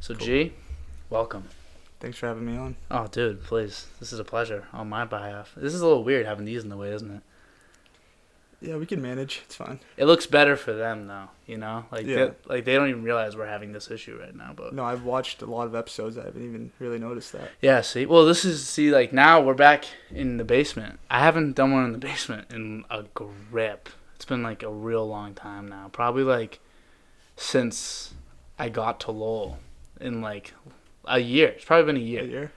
So, Cool. G, welcome. Thanks for having me on. Oh, dude, please. This is a pleasure on my behalf. This is a little weird having these in the way, isn't it? Yeah, we can manage. It's fine. It looks better for them, though, you know? Yeah. They don't even realize we're having this issue right now, but... No, I've watched a lot of episodes. I haven't even really noticed that. Yeah, see? Well, like, now we're back in the basement. I haven't done one in the basement in a grip. It's been, like, a real long time now. Probably, like, since I got to Lowell in, like, a year. It's probably been a year. A year?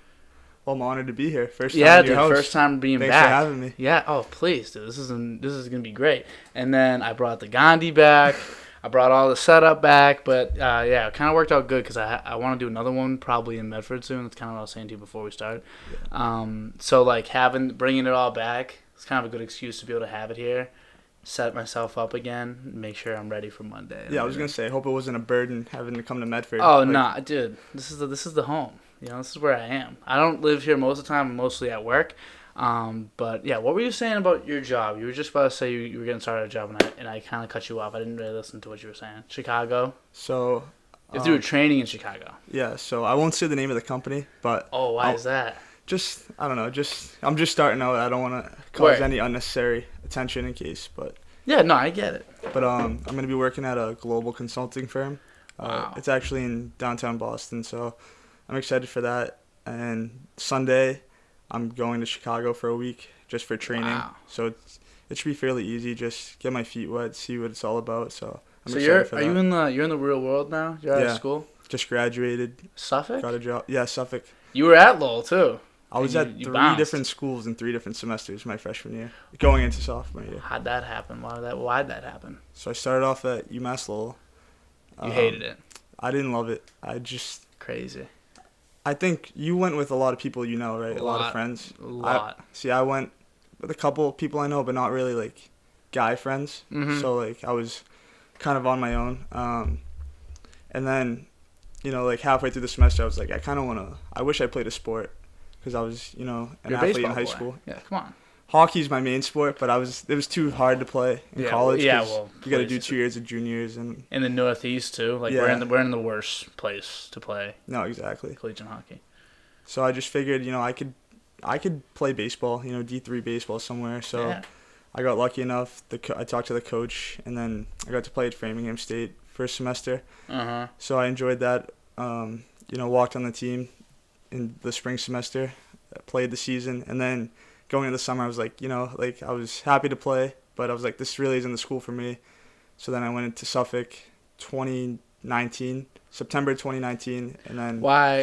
Well, I'm honored to be here. First time Yeah, in your dude, house. first time being Thanks back. for having me. Yeah, oh, please, dude. This is going to be great. And then I brought the Gandhi back. I brought all the setup back, but yeah, it kind of worked out good because I want to do another one probably in Medford soon. That's kind of what I was saying to you before we started. Yeah. So like bringing it all back, it's kind of a good excuse to be able to have it here, set myself up again, make sure I'm ready for Monday. Yeah, I was gonna say, I hope it wasn't a burden having to come to Medford. Oh like, nah, dude, this is the home. You know, this is where I am. I don't live here most of the time. I'm mostly at work. But yeah, what were you saying about your job? You were just about to say you were getting started a job, and I kind of cut you off. I didn't really listen to what you were saying. Chicago. So. If you were training in Chicago. Yeah, so I won't say the name of the company, but. Oh, why is that? I don't know. I'm just starting out. I don't want to cause any unnecessary attention in case, but. Yeah, no, I get it. But I'm gonna be working at a global consulting firm. Wow. It's actually in downtown Boston, so I'm excited for that. And Sunday, I'm going to Chicago for a week just for training. Wow. So it should be fairly easy. Just get my feet wet, see what it's all about. So I'm So excited for that. you're in the real world now? You're out of school? Just graduated. Suffolk? Got a job. Yeah, Suffolk. You were at Lowell too. I was at three bounced. different schools in 3 different semesters my freshman year, going into sophomore year. How'd that happen? Why'd that happen? So I started off at UMass Lowell. You hated it. I didn't love it. Crazy. I think you went with a lot of people you know, right? A lot of friends. I went with a couple of people I know, but not really, like, guy friends. Mm-hmm. So, like, I was kind of on my own. And then, you know, like, halfway through the semester, I was like, I wish I played a sport because I was, you know, an You're a athlete in baseball high boy. school. Yeah, come on. Hockey's my main sport, but it was too hard to play in college. Yeah, 'cause well, you got to do 2 years of juniors and. In the Northeast too. Like we're in the worst place to play No, exactly. collegiate hockey. So I just figured, you know, I could play baseball, you know, D3 baseball somewhere. So Yeah. I got lucky enough. I talked to the coach, and then I got to play at Framingham State first semester. Uh-huh. So I enjoyed that. You know, walked on the team in the spring semester, played the season, and then going into the summer, I was like, you know, like I was happy to play, but I was like, this really isn't the school for me. So then I went into Suffolk, September 2019, and then. Why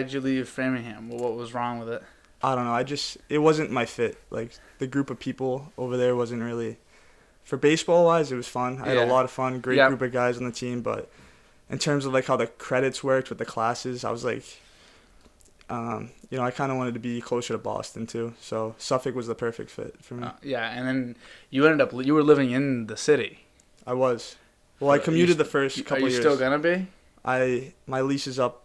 did you leave Framingham? What was wrong with it? I don't know. It wasn't my fit. Like, the group of people over there wasn't really. For baseball wise, it was fun. I had a lot of fun. Great group of guys on the team. But in terms of, like, how the credits worked with the classes, I was like, you know, I kind of wanted to be closer to Boston too. So Suffolk was the perfect fit for me. Yeah, and then you were living in the city. I was. Well, I commuted the first couple years. Are you still gonna be? My lease is up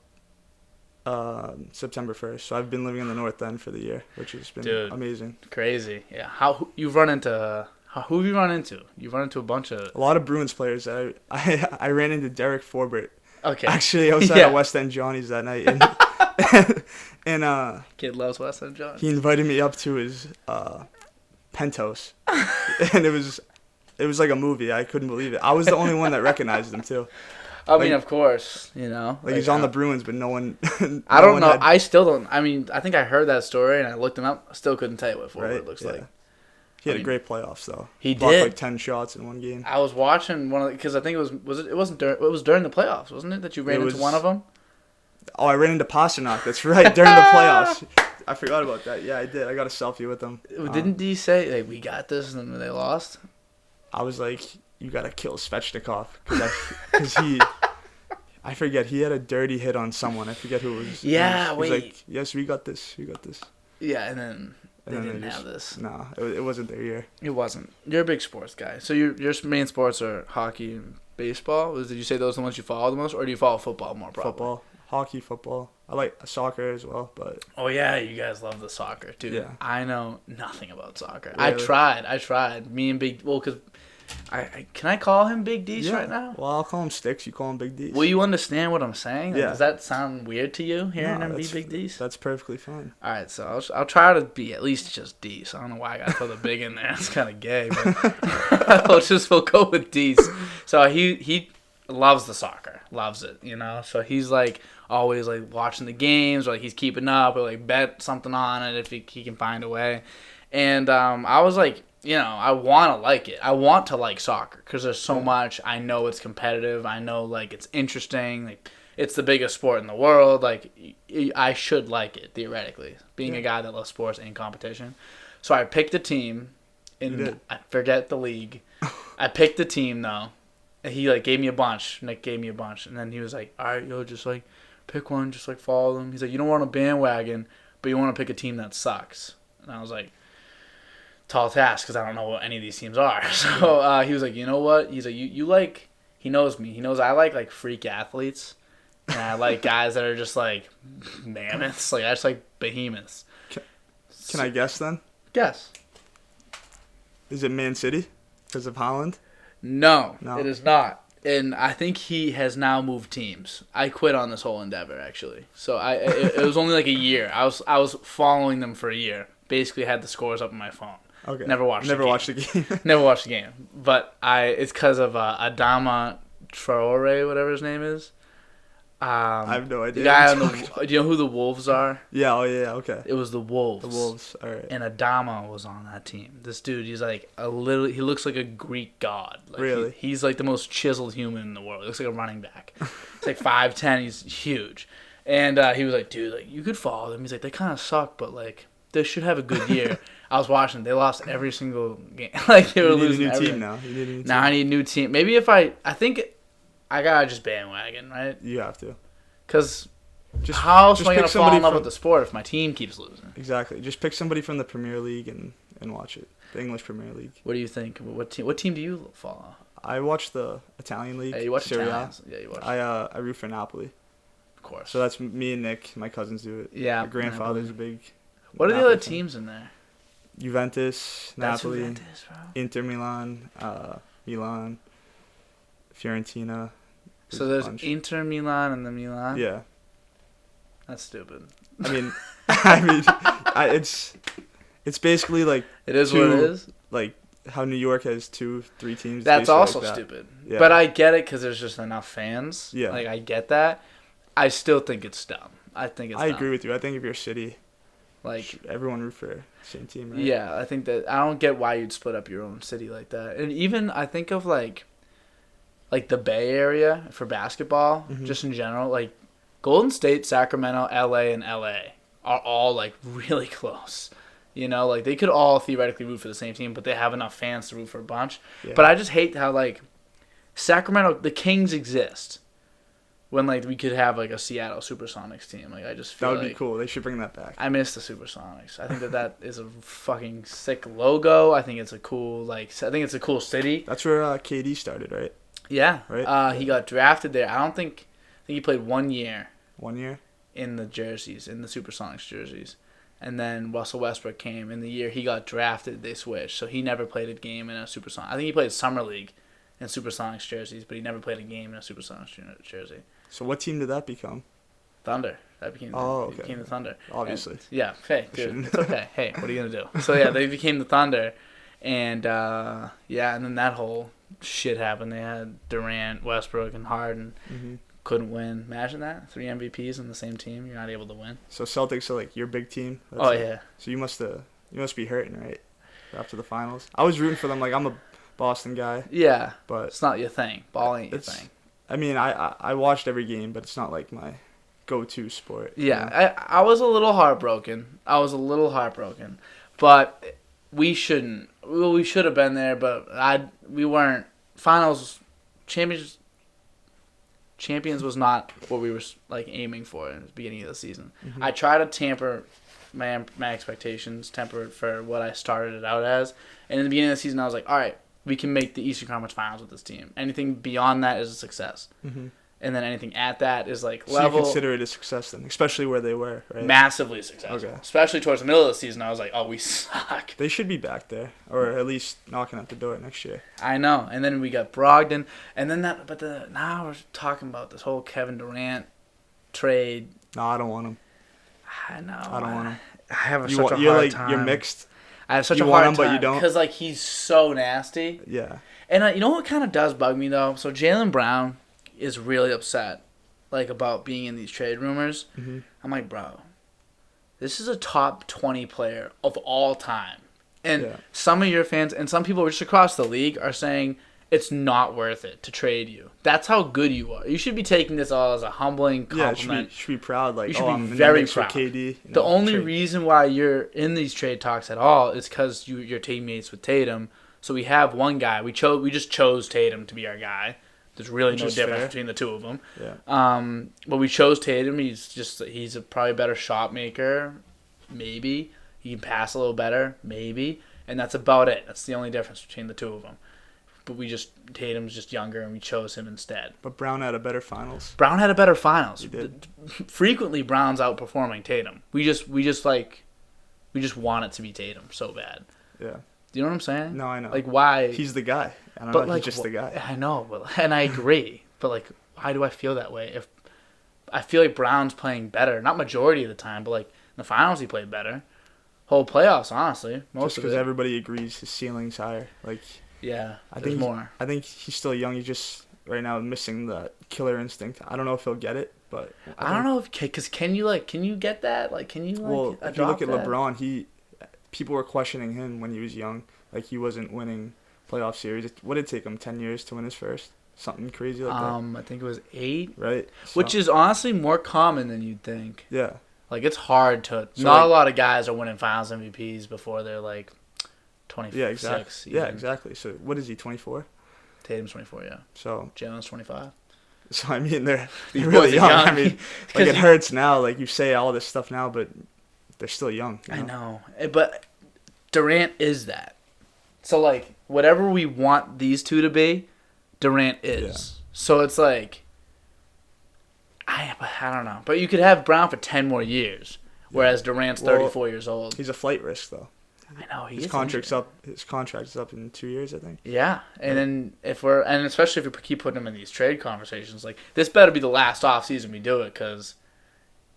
September 1st, so I've been living in the North End for the year, which has been amazing. Crazy. Yeah. Who have you run into? You've run into a bunch of... A lot of Bruins players. I ran into Derek Forbert. Okay. Actually, I was at West End Johnny's that night, and Kid loves West End Johnny. He invited me up to his penthouse, and it was like a movie. I couldn't believe it. I was the only one that recognized him too. I mean, of course, you know. Like he's on the Bruins, but no one. I don't know. I still don't. I mean, I think I heard that story and I looked him up. I still couldn't tell you what Forbert looks like. He had a great playoffs though. He blocked did like 10 shots in one game. I was watching because I think it was during the playoffs, wasn't it? That you ran into one of them. Oh, I ran into Pasternak. That's right, during the playoffs. I forgot about that. Yeah, I did. I got a selfie with him. Didn't he say like we got this and then they lost? I was like, you gotta kill Svechnikov because I forget, he had a dirty hit on someone. I forget who it was. Yeah, he was like, yes, we got this. Yeah, and then they didn't have this. No, it wasn't their year. It wasn't. You're a big sports guy. So your main sports are hockey and baseball. Did you say those are the ones you follow the most, or do you follow football more? Probably? Football, hockey, football. I like soccer as well, but. Oh yeah, you guys love the soccer too. Yeah. I know nothing about soccer. Really? I tried. Me and because Can I call him Big D's right now? Well, I'll call him Sticks. You call him Big D's. Will you understand what I'm saying? Like, Yeah. Does that sound weird to you, hearing him be Big D's? That's perfectly fine. All right, so I'll try to be at least just D's. I don't know why I got to throw the big in there. It's kind of gay, but we'll go with D's. So he loves the soccer, loves it, So he's like always like watching the games, or like he's keeping up, or like bet something on it if he can find a way. And I was like, I want to like it. I want to like soccer because there's so much. I know it's competitive. I know like it's interesting. Like it's the biggest sport in the world. Like I should like it theoretically, being a guy that loves sports and competition. So I picked a team, and I forget the league. I picked a team though. He like gave me a bunch. Nick gave me a bunch, and then he was like, "All right, just like pick one, just like follow them." He's like, "You don't want a bandwagon, but you want to pick a team that sucks." And I was like, tall task because I don't know what any of these teams are. So he was like, you know what? He's like, you like, he knows me. He knows I like freak athletes. And I like guys that are just like mammoths. Like I just like behemoths. Can I guess then? Guess. Is it Man City because of Holland? No, it is not. And I think he has now moved teams. I quit on this whole endeavor actually. So it was only like a year. I was following them for a year. Basically had the scores up on my phone. Okay. Never watched the game. Never watched the game. But it's because of Adama Traore, whatever his name is. I have no idea. The guy do you know who the Wolves are? Yeah, okay. It was the Wolves. The Wolves, all right. And Adama was on that team. This dude, he's like he looks like a Greek god. Like really? He's like the most chiseled human in the world. He looks like a running back. He's like 5'10", he's huge. And he was like, dude, like you could follow them. He's like, they kind of suck, but like they should have a good year. I was watching. They lost every single game. Like they were losing. You need a new team now. You need a new team. Now I need a new team. Maybe if I think I gotta just bandwagon, right? You have to. Because how else am I gonna fall in love with the sport if my team keeps losing? Exactly. Just pick somebody from the Premier League and watch it. The English Premier League. What do you think? What team do you follow? I watch the Italian league. Yeah, you watch Serie Italians. Yeah, you watch. I root for Napoli. Of course. So that's me and Nick. My cousins do it. Yeah. My grandfather's a big. What are the other teams in there? Juventus, Napoli, Juventus, bro. Inter Milan, Milan, Fiorentina. So there's Inter Milan and the Milan. Yeah. That's stupid. I mean, it's basically like it is what it is. Like how New York has 2-3 teams. That's also like that. stupid. Yeah. But I get it because there's just enough fans. Yeah. Like I get that. I still think it's dumb. I agree with you. I think if you're a city, like everyone root for the same team, right? Yeah, I think that I don't get why you'd split up your own city like that. And even I think of like the Bay Area for basketball, just in general, like Golden State, Sacramento, LA, and LA are all like really close. Like they could all theoretically root for the same team, but they have enough fans to root for a bunch. Yeah. But I just hate how like Sacramento, the Kings exist. When like we could have like a Seattle Supersonics team, like I just feel that would be cool. They should bring that back. I miss the Supersonics. I think that is a fucking sick logo. I think it's a cool it's a cool city. That's where KD started, right? Yeah. Right. He got drafted there. I think he played 1 year. 1 year. In the jerseys, in the Supersonics jerseys, and then Russell Westbrook came in the year he got drafted. They switched, so he never played a game in a Supersonics. I think he played Summer League in Supersonics jerseys, but he never played a game in a Supersonics jersey. So what team did that become? Thunder. That became became the Thunder. Obviously. And, yeah. Hey, dude, it's okay. Hey, what are you gonna do? So yeah, they became the Thunder, and and then that whole shit happened. They had Durant, Westbrook, and Harden. Mm-hmm. Couldn't win. Imagine that. 3 MVPs on the same team. You're not able to win. So Celtics are like your big team. Yeah. So you must be hurting, right? After the finals. I was rooting for them. Like I'm a Boston guy. Yeah. But it's not your thing. Ball ain't your thing. I mean, I watched every game, but it's not like my go-to sport. Yeah. I was a little heartbroken. But we shouldn't. Well, we should have been there, but we weren't. Finals, Champions was not what we were like aiming for in the beginning of the season. Mm-hmm. I try to temper my expectations, temper it for what I started it out as. And in the beginning of the season, I was like, all right, we can make the Eastern Conference Finals with this team. Anything beyond that is a success. Mm-hmm. and then anything at that is like So level. you consider it a success then, especially where they were, right? Massively successful. Okay. Especially towards the middle of the season, I was like, oh, we suck. They should be back there, or at least knocking at the door next year. I know. And then we got Brogdon, and then now we're talking about this whole Kevin Durant trade. No, I don't want him. I know. I don't want him. I have such a hard time. You're mixed. I have such you a want hard him, time but you don't. because like he's so nasty. Yeah. And you know what kind of does bug me though? So Jaylen Brown is really upset, like about being in these trade rumors. Mm-hmm. I'm like, bro, this is a top 20 player of all time, and some of your fans and some people just across the league are saying it's not worth it to trade you. That's how good you are. You should be taking this all as a humbling compliment. You should be proud. Like, you should I'm be very proud. KD, the only reason why you're in these trade talks at all is because you're teammates with Tatum. So we have one guy. We just chose Tatum to be our guy. There's really no difference between the two of them. Yeah. But we chose Tatum. He's probably a better shot maker, maybe. He can pass a little better, maybe. And that's about it. That's the only difference between the two of them. But Tatum's just younger, and we chose him instead. But Brown had a better finals. Brown had a better finals. He did. Frequently, Brown's outperforming Tatum. We just want it to be Tatum so bad. Yeah. Do you know what I'm saying? No, I know. Like, why? He's the guy. I don't know. He's just the guy. I know, and I agree. But like, why do I feel that way? If I feel like Brown's playing better, not majority of the time, but like in the finals he played better. Whole playoffs, honestly, most just of it. Because everybody agrees his ceiling's higher. Like, yeah, I think more. I think he's still young. He's just right now missing the killer instinct. I don't know if he'll get it, but I don't know if because can you get that? Like, can you well, if you look at that? LeBron, people were questioning him when he was young. Like, he wasn't winning playoff series. What did it take him 10 years to win his first? Something crazy like that. I think it was 8. Right. Which is honestly more common than you'd think. Yeah. Like, it's hard to. So not a lot of guys are winning Finals MVPs before they're like 26. Yeah, exactly. Yeah, exactly. So what is he? 24. Tatum's 24. Yeah. So Jalen's 25. So I mean, they're really young. I mean, like, it hurts now. Like, you say all this stuff now, but they're still young. You know? I know, but Durant is that. So like, whatever we want these two to be, Durant is. Yeah. So it's like, I don't know. But you could have Brown for 10 more years, whereas Durant's 34 years old. He's a flight risk, though. I know. His contract is up in 2 years, I think. Yeah, and then especially if we keep putting him in these trade conversations, like, this better be the last offseason we do it, because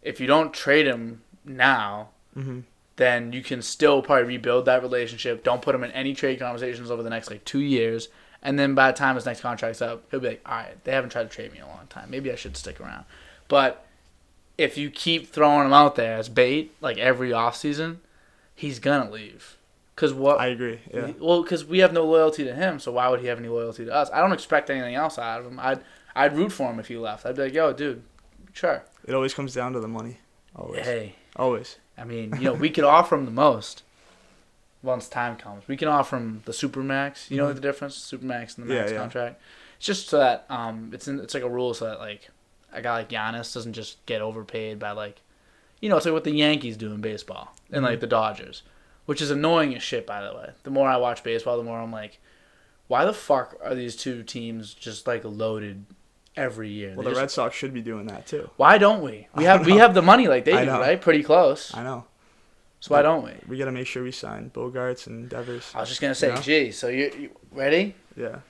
if you don't trade him now, then you can still probably rebuild that relationship. Don't put him in any trade conversations over the next 2 years. And then by the time his next contract's up, he'll be like, all right, they haven't tried to trade me in a long time. Maybe I should stick around. But if you keep throwing him out there as bait, like every offseason, he's going to leave. I agree, yeah. Well, because we have no loyalty to him, so why would he have any loyalty to us? I don't expect anything else out of him. I'd root for him if he left. I'd be like, yo, dude, sure. It always comes down to the money. Always. Hey. Always. I mean, we could offer him the most once time comes. We can offer him the Supermax. You know the difference? Supermax and the max contract. It's just so that it's like a rule so that like a guy like Giannis doesn't just get overpaid by it's like what the Yankees do in baseball and like the Dodgers, which is annoying as shit, by the way. The more I watch baseball, the more I'm like, why the fuck are these two teams just like loaded every year? Well, the Red Sox should be doing that too. Why don't we? We have the money like they do, right? Pretty close. I know. So why don't we? We got to make sure we sign Bogarts and Devers. I was just going to say, gee, so you ready? Yeah.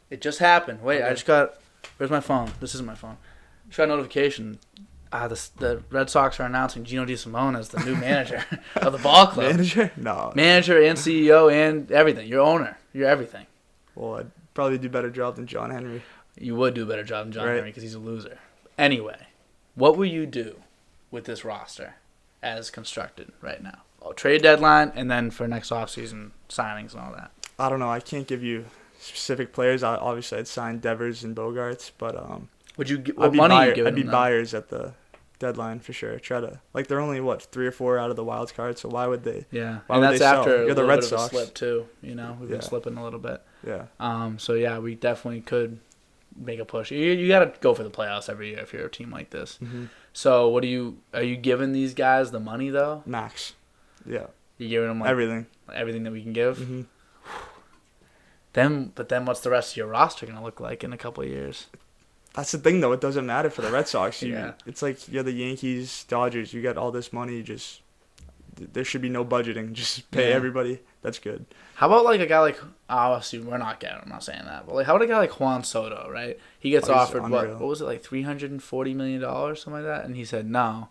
It just happened. Wait, okay. Where's my phone? This isn't my phone. I just got a notification. The Red Sox are announcing Gino DeSimone as the new manager of the ball club. Manager? No. Manager and CEO and everything. You're owner. You're everything. Well, I'd probably do a better job than John Henry. You would do a better job than John Henry because he's a loser. Anyway, what will you do with this roster as constructed right now? Trade deadline and then for next offseason signings and all that. I don't know. I can't give you specific players. Obviously, I'd sign Devers and Bogarts, but would you? What money are you giving I'd be them buyers at the deadline for sure. Try to they're only 3 or 4 out of the wild card, so why would they? Yeah, why and would that's they after sell? You're the Red bit Sox. Of a slip too. We've been slipping a little bit. Yeah. So yeah, we definitely could make a push. You got to go for the playoffs every year if you're a team like this. Mm-hmm. So are you giving these guys the money though? Max. Yeah. You're giving them everything that we can give. Mm-hmm. Then what's the rest of your roster gonna look like in a couple of years? That's the thing, though. It doesn't matter for the Red Sox. Yeah. It's like you're the Yankees, Dodgers. You got all this money. Just there should be no budgeting. Just pay everybody. That's good. How about like a guy like obviously we're not getting. I'm not saying that, but like how about a guy like Juan Soto, right? He gets offered what was it like $340 million, something like that, and he said no,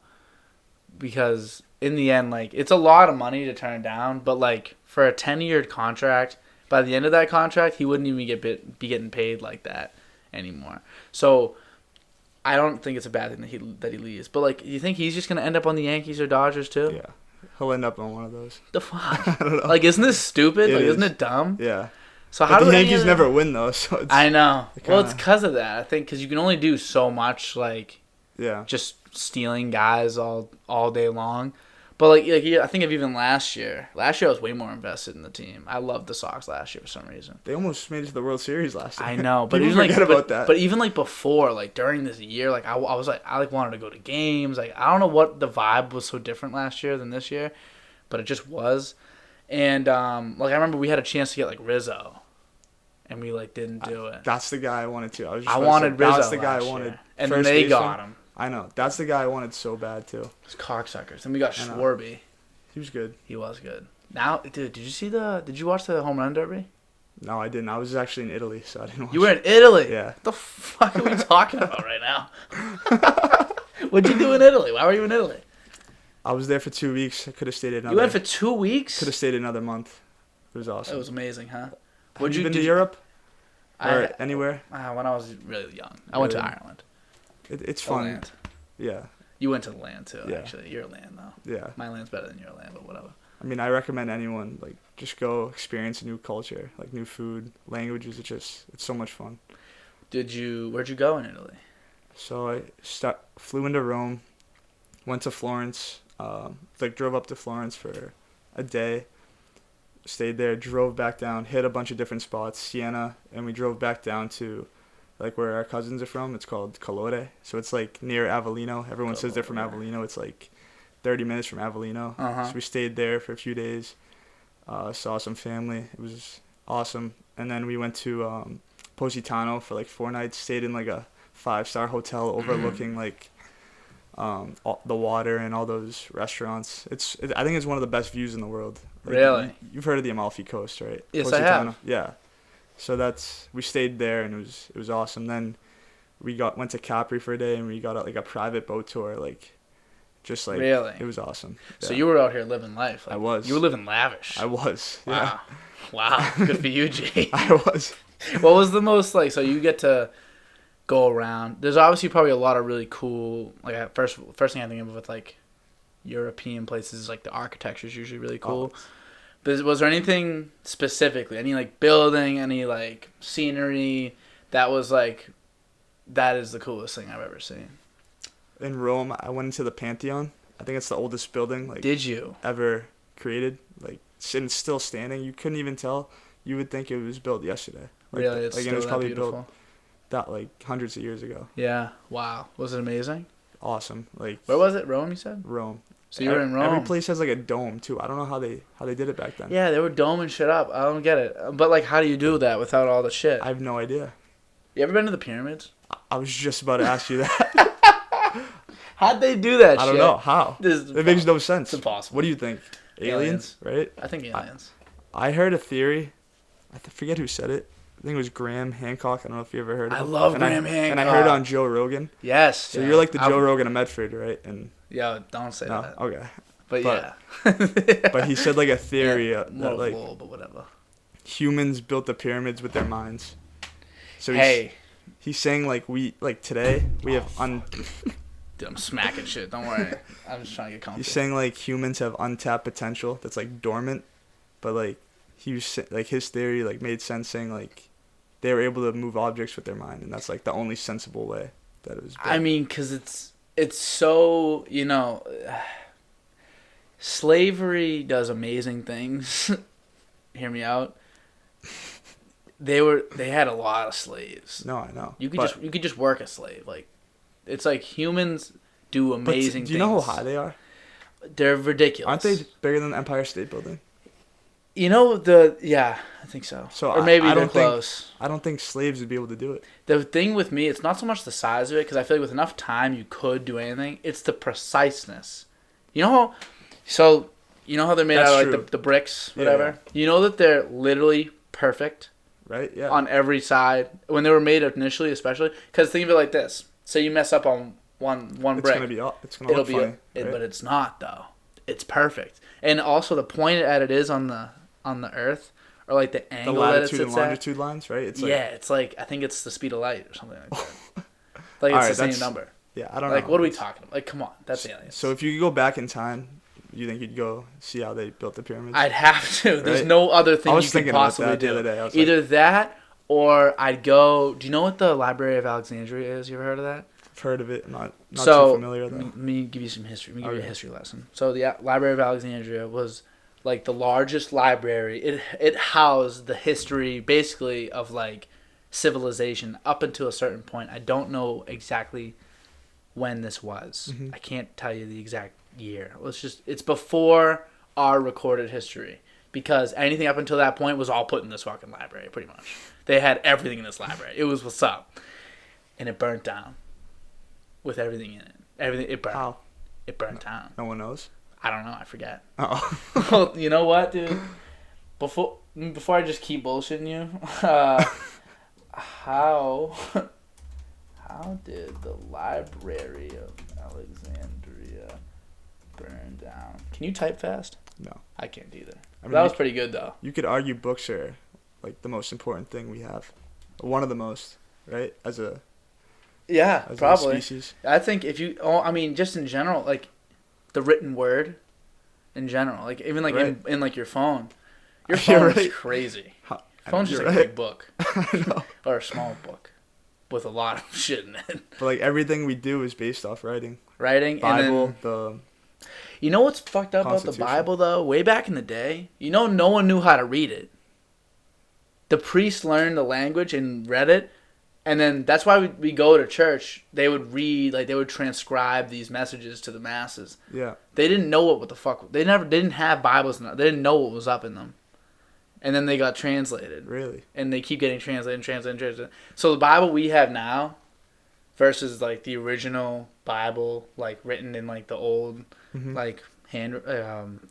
because in the end, like it's a lot of money to turn down, but like for a 10-year contract, by the end of that contract, he wouldn't even be getting paid like that anymore. So I don't think it's a bad thing that he leaves. But like, you think he's just gonna end up on the Yankees or Dodgers too? Yeah, he'll end up on one of those. The fuck? I don't know. Like, isn't this stupid? Isn't it dumb? Yeah. So how do the Yankees never win though? So I know. Well, it's because of that. I think because you can only do so much, like just stealing guys all day long. But like I think of even last year. Last year I was way more invested in the team. I loved the Sox last year for some reason. They almost made it to the World Series last year. I know, but even forget about that. But even like before, like during this year, like I was like I like wanted to go to games. Like I don't know what the vibe was so different last year than this year, but it just was. And like I remember we had a chance to get like Rizzo, and we like didn't do it. That's the guy I wanted to. I wanted Rizzo. That's the guy I wanted. And then they got him. I know. That's the guy I wanted so bad too. It's cocksuckers. And we got Schwarby. He was good. He was good. Now, dude, did you watch the home run derby? No, I didn't. I was actually in Italy, so I didn't watch. You were in Italy? Yeah. What the fuck are we talking about right now? What'd you do in Italy? Why were you in Italy? I was there for 2 weeks. I could have stayed another. You went for 2 weeks? Could have stayed another month. It was awesome. It was amazing, huh? Have you been to Europe? Or anywhere? When I was really young. I went to Ireland. It's fun. Land. Yeah. You went to the land too, actually. Your land, though. Yeah. My land's better than your land, but whatever. I mean, I recommend anyone, like, just go experience a new culture, like new food, languages. It's so much fun. Where'd you go in Italy? So I flew into Rome, went to Florence, drove up to Florence for a day, stayed there, drove back down, hit a bunch of different spots, Siena, and we drove back down to like where our cousins are from. It's called Calore. So it's like near Avellino. Everyone says they're from Avellino. It's like 30 minutes from Avellino. So we stayed there for a few days, saw some family. It was awesome. And then we went to Positano for like 4 nights, stayed in like a 5-star hotel overlooking like the water and all those restaurants. I think it's one of the best views in the world. Like, really? You've heard of the Amalfi Coast, right? Yes, Positano. I have. Yeah. So we stayed there and it was awesome. Then we went to Capri for a day and we got like a private boat tour, like just like really? It was awesome. Yeah. So you were out here living life. Like, I was. You were living lavish. I was. Yeah. Wow. Good for you, G. I was. What was the most like? So you get to go around. There's obviously probably a lot of really cool. Like first thing I think of with like European places is like the architecture is usually really cool. But was there anything specifically, any like building, any like scenery that was like, that is the coolest thing I've ever seen? In Rome, I went into the Pantheon. I think it's the oldest building like did you ever created. Like and it's still standing. You couldn't even tell. You would think it was built yesterday. Like, really, it's still it was probably beautiful. Built that like hundreds of years ago. Yeah. Wow. Was it amazing? Awesome. Like where was it? Rome, you said? Rome. So you were in Rome. Every place has like a dome too. I don't know how they did it back then. Yeah, they were doming shit up. I don't get it. But like, how do you do that without all the shit? I have no idea. You ever been to the pyramids? I was just about to ask you that. How'd they do that shit? I don't know. How? It makes no sense. It's impossible. What do you think? Aliens? Right? I think aliens. I heard a theory. I forget who said it. I think it was Graham Hancock. I don't know if you ever heard of it. I love Graham Hancock. And I heard it on Joe Rogan. Yes. So you're like the Joe Rogan of Medford, right? And yeah, don't say that. Okay. But yeah. But he said like a theory that like but whatever. Humans built the pyramids with their minds. So he's saying like today we have Dude, I'm smacking shit. Don't worry. I'm just trying to get comfy. He's saying like humans have untapped potential that's like dormant, but like he was like his theory like made sense, saying like they were able to move objects with their mind, and that's like the only sensible way that it was built. I mean, because it's so, slavery does amazing things. Hear me out. They had a lot of slaves. No, I know. You could just work a slave. Like, it's like humans do amazing things. Do you know how high they are? They're ridiculous. Aren't they bigger than the Empire State Building? I think so. So or maybe I they're don't close. I don't think slaves would be able to do it. The thing with me, it's not so much the size of it, because I feel like with enough time you could do anything. It's the preciseness. You know how, so you know how they're made That's out of true. the bricks, whatever. Yeah. You know that they're literally perfect, right? Yeah. on every side when they were made initially, especially because think of it like this: say you mess up on one brick, it's gonna look funny, right? but it's not though. It's perfect, and also the point at it is on the Earth. Or like the angle that it sits and longitude lines, right? It's it's like I think it's the speed of light or something like that. Like it's the same number. Yeah, I don't know. Like what are we talking about? Like come on, that's aliens. So if you could go back in time, you think you'd go see how they built the pyramids? I'd have to. Right? There's no other thing you could possibly do. do. The other day. I was Either that or I'd go. Do you know what the Library of Alexandria is? You ever heard of that? I've heard of it. Not too familiar though. Let me give you some history. Let me give you a history lesson. So the Library of Alexandria was like the largest library. It housed the history basically of like civilization up until a certain point. I don't know exactly when this was. Mm-hmm. I can't tell you the exact year. It's before our recorded history, because anything up until that point was all put in this fucking library pretty much. They had everything in this library. It was what's up. And it burnt down with everything in it. It burned. How? It burnt down. No one knows. I don't know. I forget. Oh. Well, you know what, dude? Before I just keep bullshitting you, how did the Library of Alexandria burn down? Can you type fast? No. I can't either. I mean, that was pretty good, though. You could argue books are like the most important thing we have. One of the most, right? As probably. A species. I think just in general, like the written word in general, like even like in like your phone. Your phone is crazy. Your phone's just like a big book. I know. Or a small book with a lot of shit in it. But like everything we do is based off writing. Bible, and then, you know what's fucked up about the Bible though? Way back in the day, no one knew how to read it. The priests learned the language and read it. And then that's why we go to church. They would read, like they would transcribe these messages to the masses. Yeah. They didn't know what the fuck. They didn't have Bibles. They didn't know what was up in them. And then they got translated. Really? And they keep getting translated. So the Bible we have now versus like the original Bible, like written in like the old like hand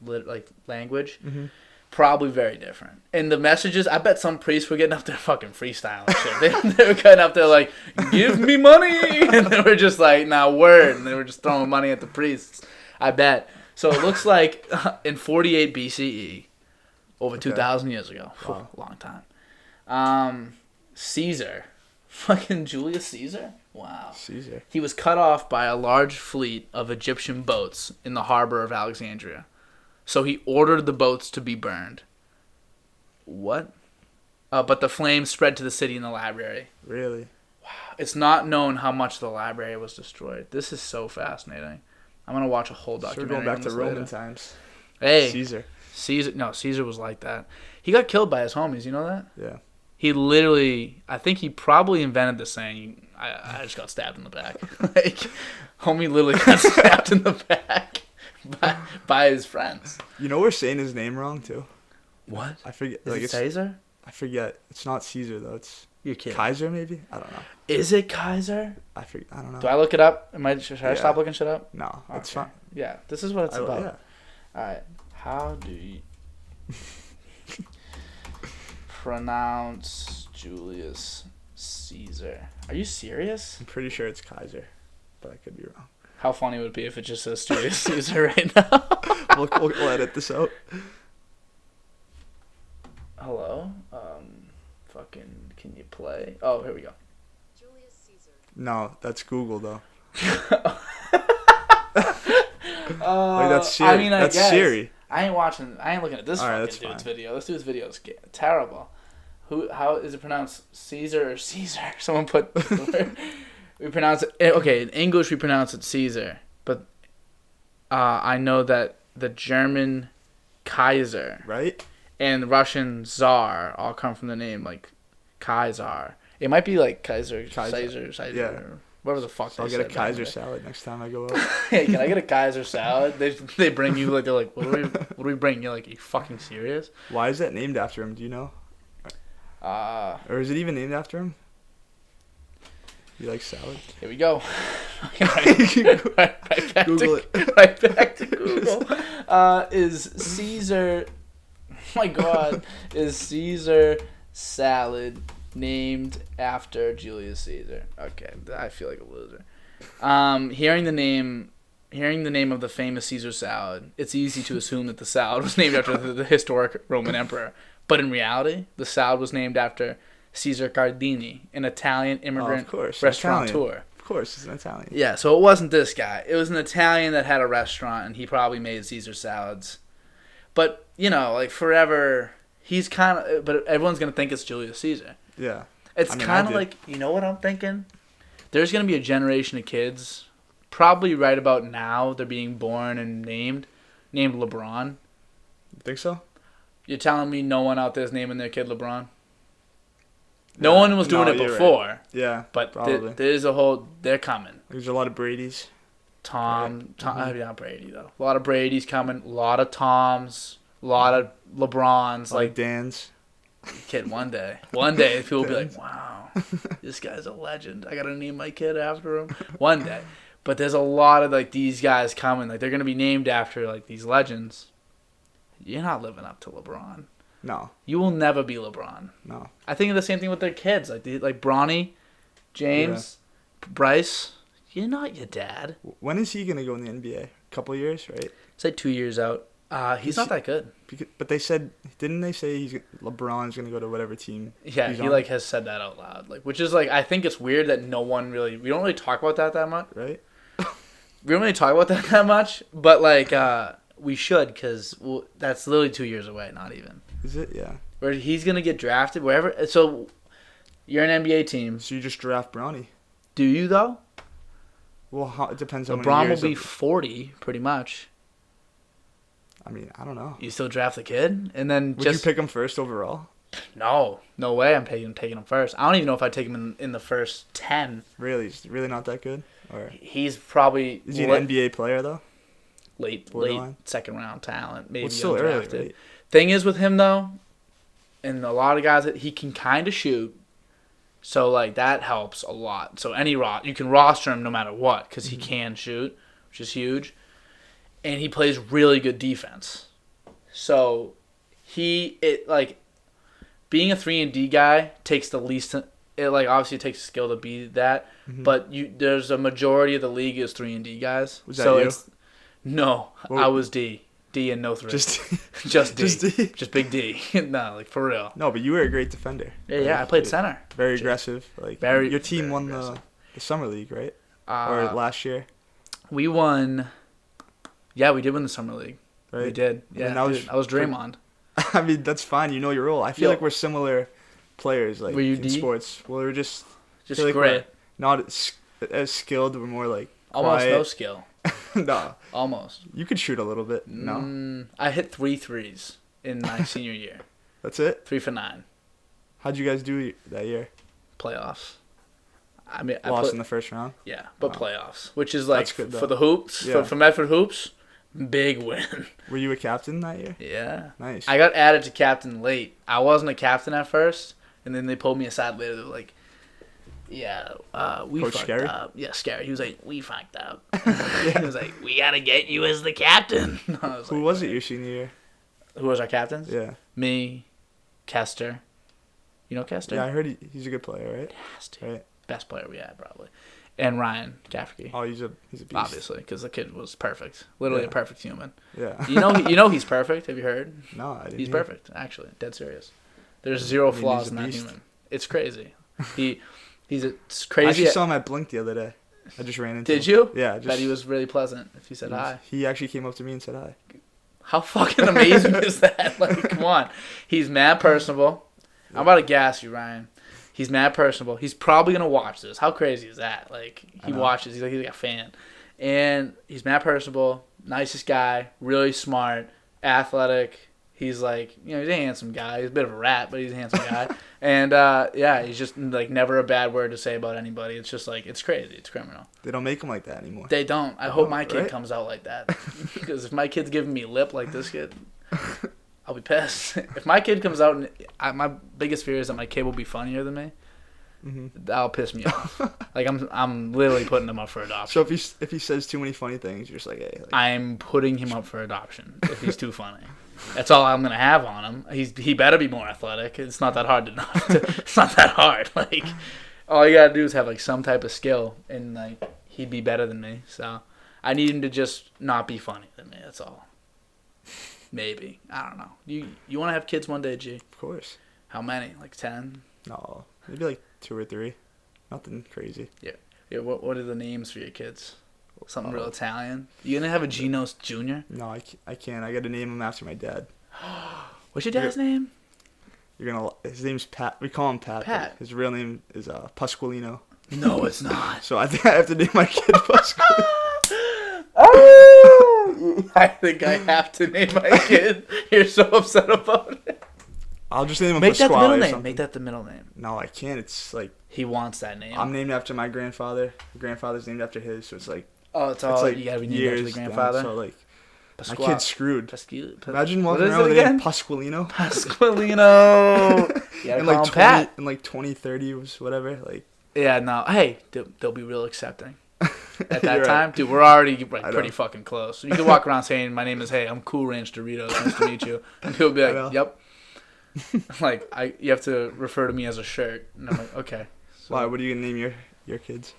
like language. Mm-hmm. Probably very different. And the messages, I bet some priests were getting up there fucking freestyling shit. They were getting up there like, give me money! And they were just like, nah, word. And they were just throwing money at the priests. I bet. So it looks like in 48 BCE, over 2,000 years ago. Wow. Long time. Caesar. Fucking Julius Caesar? Wow. Caesar. He was cut off by a large fleet of Egyptian boats in the harbor of Alexandria. So he ordered the boats to be burned. What? But the flames spread to the city and the library. Really? Wow. It's not known how much the library was destroyed. This is so fascinating. I'm going to watch a whole documentary. So we're going back to Roman times. Hey. Caesar was like that. He got killed by his homies. You know that? Yeah. He literally, I think he probably invented the saying, I just got stabbed in the back. Like, homie literally got stabbed in the back. By his friends. You know we're saying his name wrong too. What? I forget. Is it Caesar? I forget. It's not Caesar though. You're kidding. Kaiser maybe. I don't know. Is it Kaiser? I don't know. Do I look it up? Should I stop looking shit up? No, it's fine. Yeah, this is what it's about. Yeah. All right. How do you pronounce Julius Caesar? Are you serious? I'm pretty sure it's Kaiser, but I could be wrong. How funny would it be if it just says Julius Caesar right now? we'll edit this out. Hello? Can you play? Oh, here we go. Julius Caesar. No, that's Google though. That's Siri. I mean, that's Siri. I ain't looking at this fucking dude's video. This dude's video is terrible. How is it pronounced? Caesar or Caesar? Someone put we pronounce it, okay, in English we pronounce it Caesar, but I know that the German Kaiser, right, and the Russian Tsar all come from the name like Kaiser. It might be like Kaiser. Yeah. Whatever the fuck So they I'll get a said Kaiser back salad next time I go out. Hey, can I get a Kaiser salad? They bring you like they're like, what do we bring? You're like, are you fucking serious? Why is that named after him? Do you know? Or is it even named after him? You like salad? Here we go. right back Google to, it. Right back to Google. Is Caesar? Oh my God, is Caesar salad named after Julius Caesar? Okay, I feel like a loser. Hearing the name of the famous Caesar salad, it's easy to assume that the salad was named after the historic Roman emperor. But in reality, the salad was named after Caesar Cardini, an Italian immigrant restaurateur. Of course, it's an Italian. Yeah, so it wasn't this guy. It was an Italian that had a restaurant, and he probably made Caesar salads. But, you know, like, forever, he's kind of... But everyone's going to think it's Julius Caesar. Yeah. It's kind of like... You know what I'm thinking? There's going to be a generation of kids, probably right about now, they're being born and named LeBron. You think so? You're telling me no one out there is naming their kid LeBron? No one was doing it before. Right. Yeah, but there's a whole... They're coming. There's a lot of Brady's. Tom, not Brady though. A lot of Brady's coming. A lot of Toms. A lot of LeBrons. Like Dan's. Kid, one day people will be like, wow, this guy's a legend. I gotta name my kid after him. One day. But there's a lot of like these guys coming. Like they're gonna be named after like these legends. You're not living up to LeBron. No. You will never be LeBron. No. I think the same thing with their kids. Like Bronny, James, Bryce. You're not your dad. When is he gonna go in the NBA? A couple years, right? It's like 2 years out. He's not that good. But they said, didn't they say LeBron's gonna go to whatever team? Yeah, he like has said that out loud. Like, which is like, I think it's weird that we don't really talk about that much. Right. We don't really talk about that much, but like we should, because that's literally 2 years away. Not even. Is it? Yeah. Where he's gonna get drafted wherever. So you're an NBA team. So you just draft Bronny. Do you though? Well, it depends on LeBron will be 40, pretty much. I mean, I don't know. You still draft the kid, and then would you pick him first overall? No way. I'm taking him first. I don't even know if I take him in the first 10. Really, he's really not that good. Or he's probably. Is he an NBA player though? Late second round talent, maybe still undrafted. Early, right? Thing is with him though, and a lot of guys that he can kind of shoot. So, like, that helps a lot. So, you can roster him no matter what because he can shoot, which is huge. And he plays really good defense. So, being a 3-and-D guy takes the least... It, like, obviously it takes skill to be that. Mm-hmm. But there's a majority of the league is 3-and-D guys. Was that you? No, I was D. D and no 3. Just D. Just D. Just big D. No, like, for real. No, but you were a great defender. Yeah, I played center. Very aggressive. Like your team won the summer league, right? Or last year. We won. Yeah, we did win the summer league. Right. We did. Yeah, I was Draymond. I mean, that's fine. You know your role. I feel like we're similar players, like in D? sports. Well, we're just great. Like not as skilled. We're more like almost no skill. No. Almost. You could shoot a little bit. No. I hit 3 threes in my senior year. That's it? 3 for 9. How'd you guys do that year? Playoffs. I mean, lost in the first round? Yeah, but playoffs, which is like good, for the hoops, for Medford hoops, big win. Were you a captain that year? Yeah. Nice. I got added to captain late. I wasn't a captain at first, and then they pulled me aside later. They were like, yeah, we Coach fucked Scary? up. Yeah, Scary. He was like, we fucked up. He was like, we got to get you as the captain. Who was it your senior year? Who was our captains? Yeah. Me, Kester. You know Kester? Yeah, I heard he's a good player, right? Kester. Right. Best player we had, probably. And Ryan Gafferty. Oh, he's a beast. Obviously, because the kid was perfect. Literally a perfect human. Yeah. You know he's perfect. Have you heard? No, I didn't. He's perfect, actually. Dead serious. There's zero flaws in that human. It's crazy. It's crazy. I actually saw him at Blink the other day. I just ran into him. Did you? Yeah. Bet he was really pleasant if you said hi. He actually came up to me and said hi. How fucking amazing is that? Like, come on. He's mad personable. I'm about to gas you, Ryan. He's mad personable. He's probably going to watch this. How crazy is that? Like, he watches. He's like a fan. And he's mad personable. Nicest guy. Really smart. Athletic. He's like, he's a handsome guy. He's a bit of a rat, but he's a handsome guy. And, he's just, like, never a bad word to say about anybody. It's just, like, it's crazy. It's criminal. They don't make them like that anymore. They don't. I hope my kid comes out like that. Because if my kid's giving me lip like this kid, I'll be pissed. If my kid comes out and my biggest fear is that my kid will be funnier than me. Mm-hmm. That'll piss me off. Like I'm literally putting him up for adoption. So if he says too many funny things, you're just like, hey. Like, I'm putting him up for adoption if he's too funny. That's all I'm gonna have on him. He better be more athletic. It's not that hard it's not that hard. Like all you gotta do is have like some type of skill, and like he'd be better than me. So I need him to just not be funny than me. That's all. Maybe. I don't know. You want to have kids one day, G? Of course. How many? Like 10? No, maybe like 2 or 3. Nothing crazy. Yeah. Yeah. What are the names for your kids? Something real Italian. You gonna have a Gino Jr.? No, I can't. I got to name him after my dad. What's your dad's name? His name's Pat. We call him Pat. Pat. His real name is Pasqualino. No, it's not. So I think I have to name my kid Pasqualino. Oh! I think I have to name my kid. You're so upset about it. I'll just name him Make that the Pasquale middle name. something. Make that the middle name. No, I can't. It's like he wants that name. I'm named after my grandfather. My grandfather's named after his, so it's like it's like you gotta be named after the grandfather. Down, so like my kid's screwed. Imagine what walking around with the name Pasqualino. Pasqualino. In like 20, in like 2030 was whatever. Like yeah, no. Hey, they'll be real accepting. At that time, right. Dude, we're already pretty fucking close. You can walk around saying, "My name is I'm Cool Ranch Doritos. Nice to meet you," and people be like, "Yep." Like you have to refer to me as a shirt, and I'm like, okay. So, why? What are you gonna name your kids?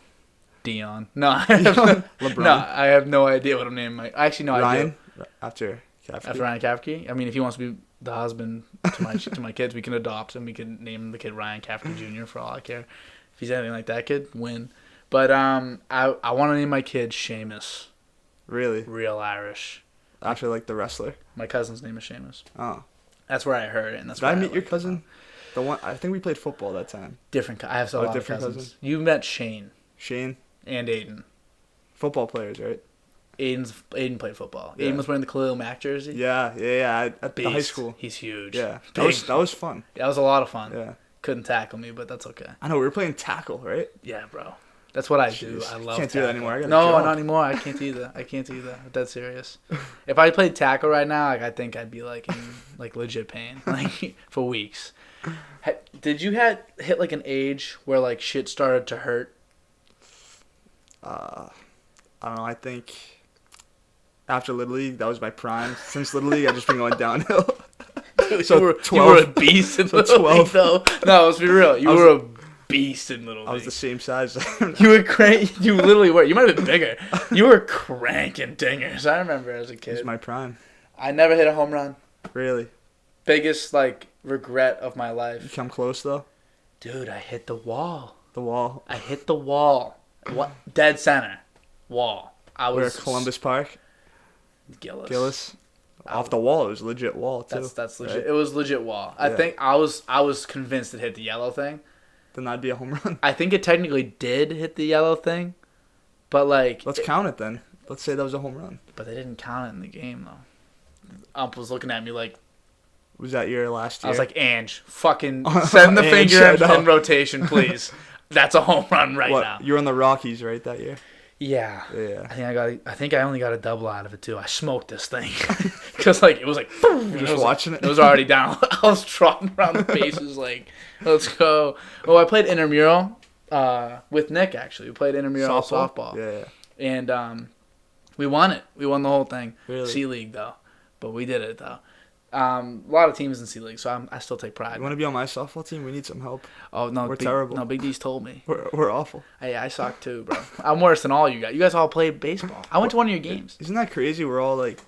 Dion. No, I have no idea what I'm naming my. Actually, no, Ryan? I do. After Ryan Kafke. I mean, if he wants to be the husband to my kids, we can adopt him. We can name the kid Ryan Kafke Jr. for all I care. If he's anything like that kid, win. But I want to name my kid Seamus. Really? Real Irish. After like the wrestler. My cousin's name is Seamus. Oh. That's where I heard it, and that's. Did I meet your cousin? The one I think we played football that time. Different. I have a lot of cousins. You met Shane. Shane. And Aiden. Football players, right? Aiden played football. Yeah. Aiden was wearing the Khalil Mack jersey. Yeah. At the high school. He's huge. Yeah. That was fun. That was a lot of fun. Yeah. Couldn't tackle me, but that's okay. I know, we were playing tackle, right? Yeah, bro. That's what I do. I love can't tackle. do that anymore. Not anymore. I can't do that. I'm dead serious. If I played tackle right now, I think I'd be like in legit pain, for weeks. Did you hit like an age where like shit started to hurt? I don't know. I think after Little League, that was my prime. Since Little League, I've just been going downhill. Dude, so you were a beast in Little League, though. No, let's be real. You were a beast in Little League. I was the same size. You were You literally were. You might have been bigger. You were cranking dingers. I remember as a kid. It was my prime. I never hit a home run. Really? Biggest regret of my life. You come close though? Dude, I hit the wall. The wall. I hit the wall. What? Dead center. Wall. Where Columbus Park? Gillis. Off the wall. It was a legit wall too. That's legit. Right? It was legit wall. I think I was convinced it hit the yellow thing. Then that'd be a home run. I think it technically did hit the yellow thing, but let's count it then. Let's say that was a home run. But they didn't count it in the game though. Ump was looking at me like. Was that your last year? I was like, Ange, fucking send the finger in rotation, please. That's a home run now. You were on the Rockies, right, that year? Yeah. Yeah. I think I only got a double out of it too. I smoked this thing because it was like. Boom, You're just watching it. It was already down. I was trotting around the bases let's go. Well, I played intramural with Nick actually. We played intramural softball. Yeah. And we won it. We won the whole thing. Really? C League though, but we did it though. A lot of teams in C League, so I still take pride. You want to be on my softball team? We need some help. Oh no, we're terrible. No, Big D's told me we're awful. Hey, I suck too, bro. I'm worse than all you guys. You guys all played baseball. I went to one of your games. Isn't that crazy? We're all we've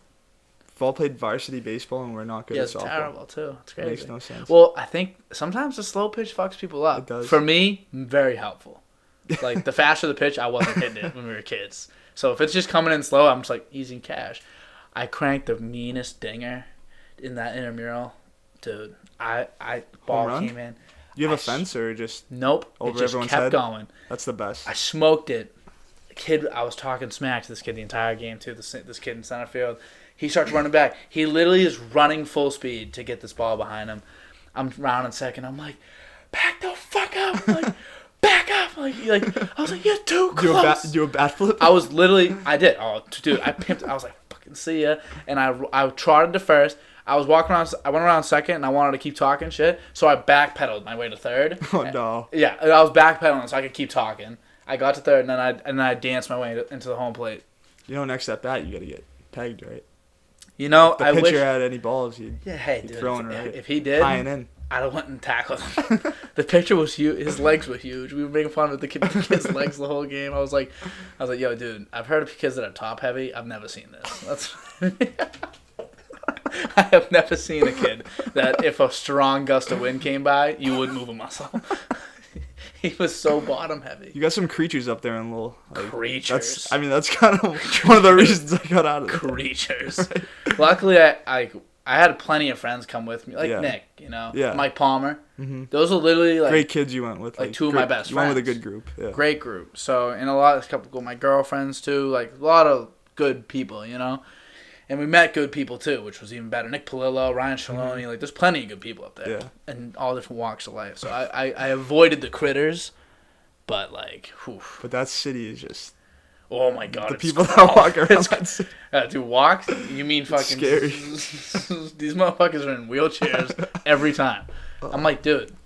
all played varsity baseball and we're not good at softball. Yeah, it's terrible too. It's crazy. It makes no sense. Well, I think sometimes the slow pitch fucks people up. It does. For me, very helpful. The faster the pitch, I wasn't hitting it when we were kids. So if it's just coming in slow, I'm just easy cash. I cranked the meanest dinger in that intramural, dude. Ball came in. You have a fence or just nope? Over it just everyone's kept head? Going. That's the best. I smoked it. I was talking smack to this kid the entire game too. This kid in center field, He starts running back. He literally is running full speed to get this ball behind him. I'm rounding second. I'm like, back the fuck up. I'm like, back up. Like I was like, you're too close. Do a bat flip? I was literally, I did. Oh, dude, I pimped. I was like, fucking see ya. And I trotted to first. I was walking around. I went around second, and I wanted to keep talking shit. So I backpedaled my way to third. Oh no. Yeah, I was backpedaling so I could keep talking. I got to third, and then I danced my way into the home plate. You know, next at bat, you gotta get pegged, right? You know, if the pitcher had any balls, he'd throwing right. If he did, tying in. I'd have went and tackled him. The pitcher was huge. His legs were huge. We were making fun of the kid's legs the whole game. I was like, yo, dude, I've heard of kids that are top heavy. I've never seen this. That's. I have never seen a kid that if a strong gust of wind came by, you wouldn't move a muscle. He was so bottom heavy. You got some creatures up there in Lowell. Like, creatures. That's kind of one of the reasons I got out of it. Creatures. Right. Luckily, I had plenty of friends come with me, like Nick, you know, Mike Palmer. Mm-hmm. Those are literally like great kids you went with. Like two of my best friends. You went with a good group. Yeah. Great group. So and a couple of my girlfriends too, like a lot of good people, you know. And we met good people, too, which was even better. Nick Palillo, Ryan Shaloni. Like, there's plenty of good people up there. Yeah. And all different walks of life. So I avoided the critters, but, like, whew. But that city is just... Oh, my God. The people that walk around that city. Dude, walk? You mean fucking... Scary. These motherfuckers are in wheelchairs every time. I'm like, dude,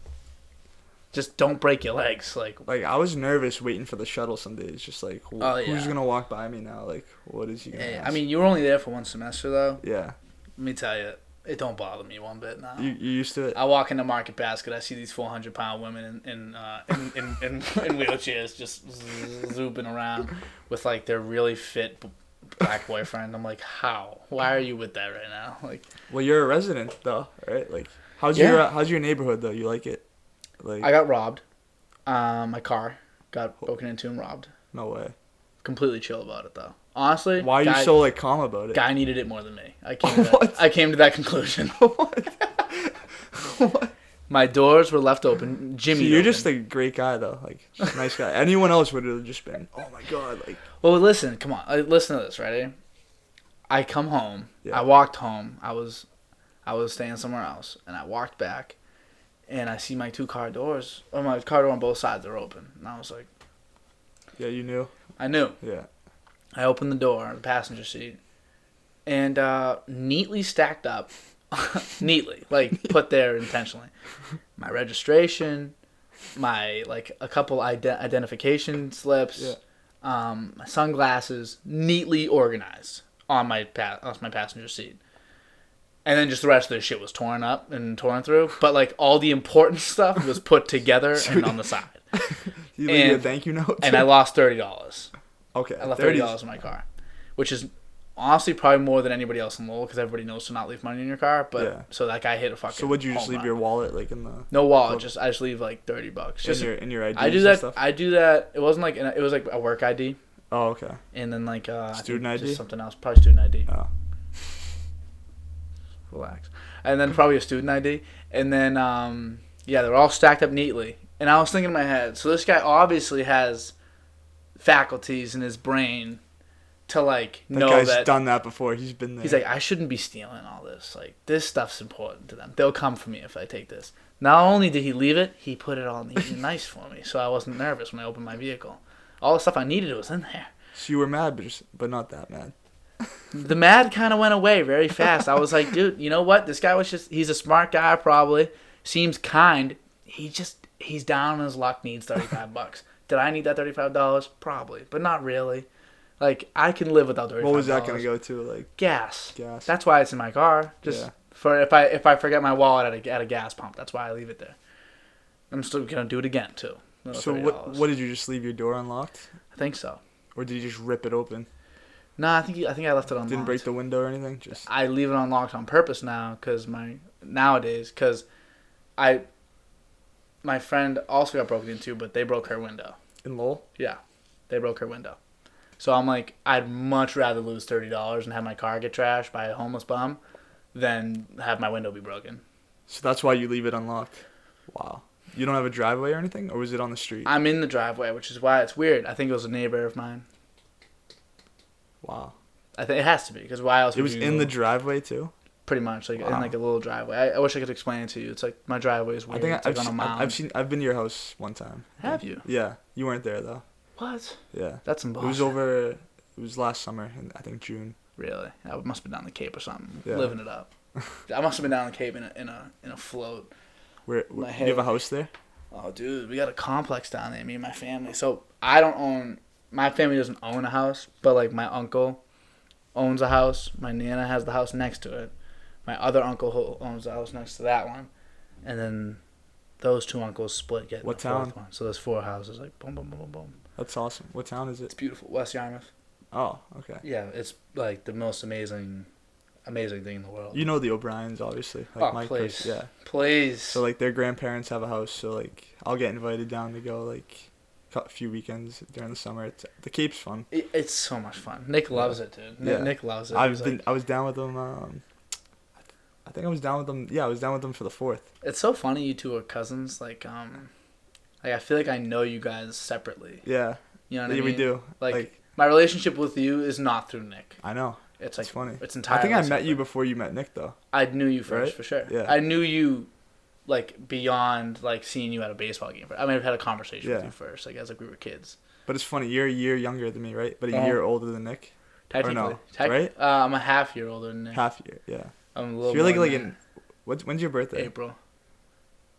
just don't break your legs. Like, I was nervous waiting for the shuttle some days. Just like, who's going to walk by me now? Like, what is he going to ask? I mean, you were only there for one semester, though. Yeah. Let me tell you, it don't bother me one bit now. You used to it? I walk into Market Basket, I see these 400-pound women in wheelchairs just zooping around with, like, their really fit black boyfriend. I'm like, how? Why are you with that right now? Like, well, you're a resident, though, right? Like, how's your neighborhood, though? You like it? Like, I got robbed. My car got broken into and robbed. No way. Completely chill about it, though. Honestly. Why are you so, like, calm about it? Guy needed it more than me. I came to that conclusion. What? My doors were left open. Jimmy. See, you're just a great guy, though. Like, just a nice guy. Anyone else would have just been, oh my God. Like. Well, listen. Come on. Listen to this, ready? I come home. Yeah. I walked home. I was staying somewhere else, and I walked back. And I see my car doors on both sides are open. And I was like... Yeah, you knew? I knew. Yeah. I opened the door, the passenger seat, and neatly stacked up, neatly, like put there intentionally, my registration, my, like, a couple identification slips, my sunglasses, neatly organized on my passenger seat. And then just the rest of the shit was torn up and torn through. But, like, all the important stuff was put together and on the side. You leave a thank you note? And I lost $30. Okay. I left $30 in my car. Which is honestly probably more than anybody else in Lowell because everybody knows to not leave money in your car. But so that guy hit a fucking... So would you just leave your wallet, like, in the... No wallet. I just leave, like, $30. Just in your ID I do that. Stuff? I do that. It wasn't like... It was, like, a work ID. Oh, okay. And then, like... student ID? Just something else. Probably student ID. Oh. Relax. And then probably a student ID. And then, they're all stacked up neatly. And I was thinking in my head, so this guy obviously has faculties in his brain to, like, know that... That guy's done that before. He's been there. He's like, I shouldn't be stealing all this. Like, this stuff's important to them. They'll come for me if I take this. Not only did he leave it, he put it all neat and nice for me, so I wasn't nervous when I opened my vehicle. All the stuff I needed was in there. So you were mad, but not that mad. The mad kind of went away very fast. I was like, dude, you know what? This guy was he's a smart guy probably. Seems kind. He's down on his luck, needs $35. Did I need that $35? Probably, but not really. Like, I can live without $35. What was that going to go to? Like gas. That's why it's in my car. For if I forget my wallet at a gas pump, that's why I leave it there. I'm still going to do it again, too. So what did you just leave your door unlocked? I think so. Or did you just rip it open? No, I think I left it unlocked. Didn't break the window or anything? I leave it unlocked on purpose now because my friend also got broken into, but they broke her window. In Lowell? Yeah, they broke her window. So I'm like, I'd much rather lose $30 and have my car get trashed by a homeless bum than have my window be broken. So that's why you leave it unlocked? Wow. You don't have a driveway or anything? Or was it on the street? I'm in the driveway, which is why it's weird. I think it was a neighbor of mine. Wow. I think it has to be, because why else? It was in the driveway too. Pretty much, like in like a little driveway. I wish I could explain it to you. It's like my driveway is weird. I think I've been to your house one time. Have you? Yeah, you weren't there though. What? Yeah. That's in Boston. It was last summer in I think June. Really? I must have been down the Cape or something, yeah. living it up. I must have been down the Cape in a float. Do you have a house there? Oh, dude, we got a complex down there. Me and my family. So I don't own. My family doesn't own a house, but like my uncle owns a house. My nana has the house next to it. My other uncle owns the house next to that one, and then those two uncles split, getting the fourth one. So there's 4 houses, like boom, boom, boom, boom, boom. That's awesome. What town is it? It's beautiful, West Yarmouth. Oh, okay. Yeah, it's like the most amazing thing in the world. You know the O'Briens, obviously. Like Mike, please. Yeah. Please. So like their grandparents have a house, so like I'll get invited down to go like a few weekends during the summer. The Cape's fun. It's so much fun. Nick loves it, dude. Yeah. Nick loves it. I was down with them. I think I was down with them. Yeah, I was down with them for the 4th. It's so funny you two are cousins. Like I feel like I know you guys separately. Yeah. You know what I mean? We do. Like my relationship with you is not through Nick. I know. It's like funny. It's entirely. I think I met separate. you before you met Nick, though. I knew you first, right? for sure. Yeah. I knew you, like beyond like seeing you at a baseball game. I mean, I've had a conversation with you first, like as like we were kids. But it's funny. You're a year younger than me, right? But a year older than Nick. Technically, right? I'm a half year older than Nick. Half year, yeah. I'm a little. So you're like in. When's your birthday? April.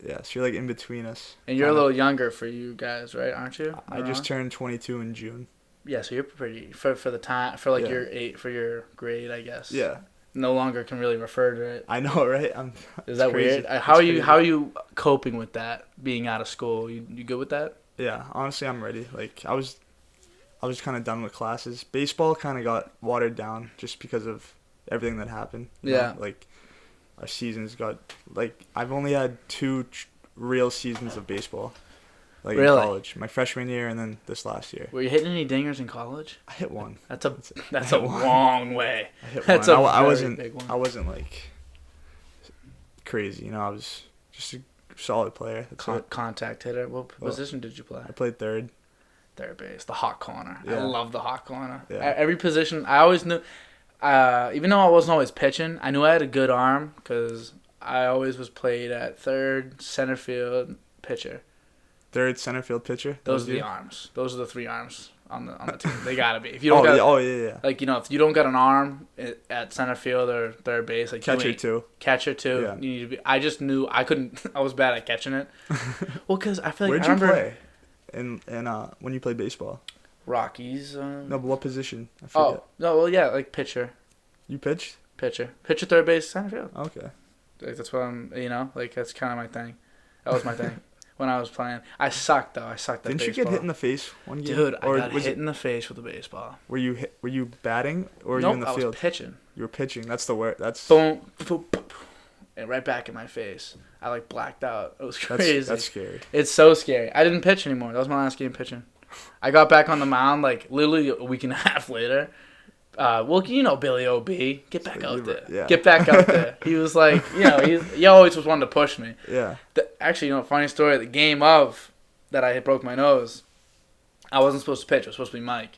Yeah, so you're like in between us. And you're a little younger for you guys, right? Aren't you? I just turned 22 in June. Yeah, so you're pretty for the time for like your grade, I guess. Yeah. No longer can really refer to it. I know, right? Is that crazy. Weird? How are you coping with that, being out of school? You good with that? Yeah, honestly, I'm ready. Like I was kind of done with classes. Baseball kind of got watered down just because of everything that happened. You know? Like our seasons got I've only had 2 real seasons of baseball. Like really? In college, my freshman year and then this last year. Were you hitting any dingers in college? I hit one. That's a long way. I hit that's one. I wasn't big one. I wasn't like crazy, you know. I was just a solid player. Contact hitter. What position did you play? I played third. Third base, the hot corner. Yeah. I love the hot corner. Yeah. Every position, I always knew. Even though I wasn't always pitching, I knew I had a good arm because I always was played at third, center field, pitcher. Third, center field, pitcher. Those are the arms. Those are the 3 arms on the team. They gotta be. If you don't yeah. Like, you know, if you don't got an arm at center field or third base, like catcher too. Catcher too. Yeah. You need to be. I just knew I couldn't. I was bad at catching it. Well, because I feel like Where'd you play? In when you played baseball. Rockies. No, but what position? I forget. Oh no, well yeah, like pitcher. You pitched? Pitcher, third base, center field. Okay. Like that's what I'm. You know, like that's kind of my thing. That was my thing. When I was playing, I sucked though. I sucked at baseball. Didn't you get hit in the face one game? Dude, I got hit in the face with a baseball. Were you batting or were you in the field? I was pitching. You were pitching. That's the word. That's boom, boom, boom, and right back in my face. I like blacked out. It was crazy. That's scary. It's so scary. I didn't pitch anymore. That was my last game pitching. I got back on the mound like literally a week and a half later. Well, you know Billy O.B. Get back out there. Yeah. Get back out there. He was like, you know, he always was one to push me. Yeah. Actually, you know, funny story. The game of that I had broke my nose, I wasn't supposed to pitch. It was supposed to be Mike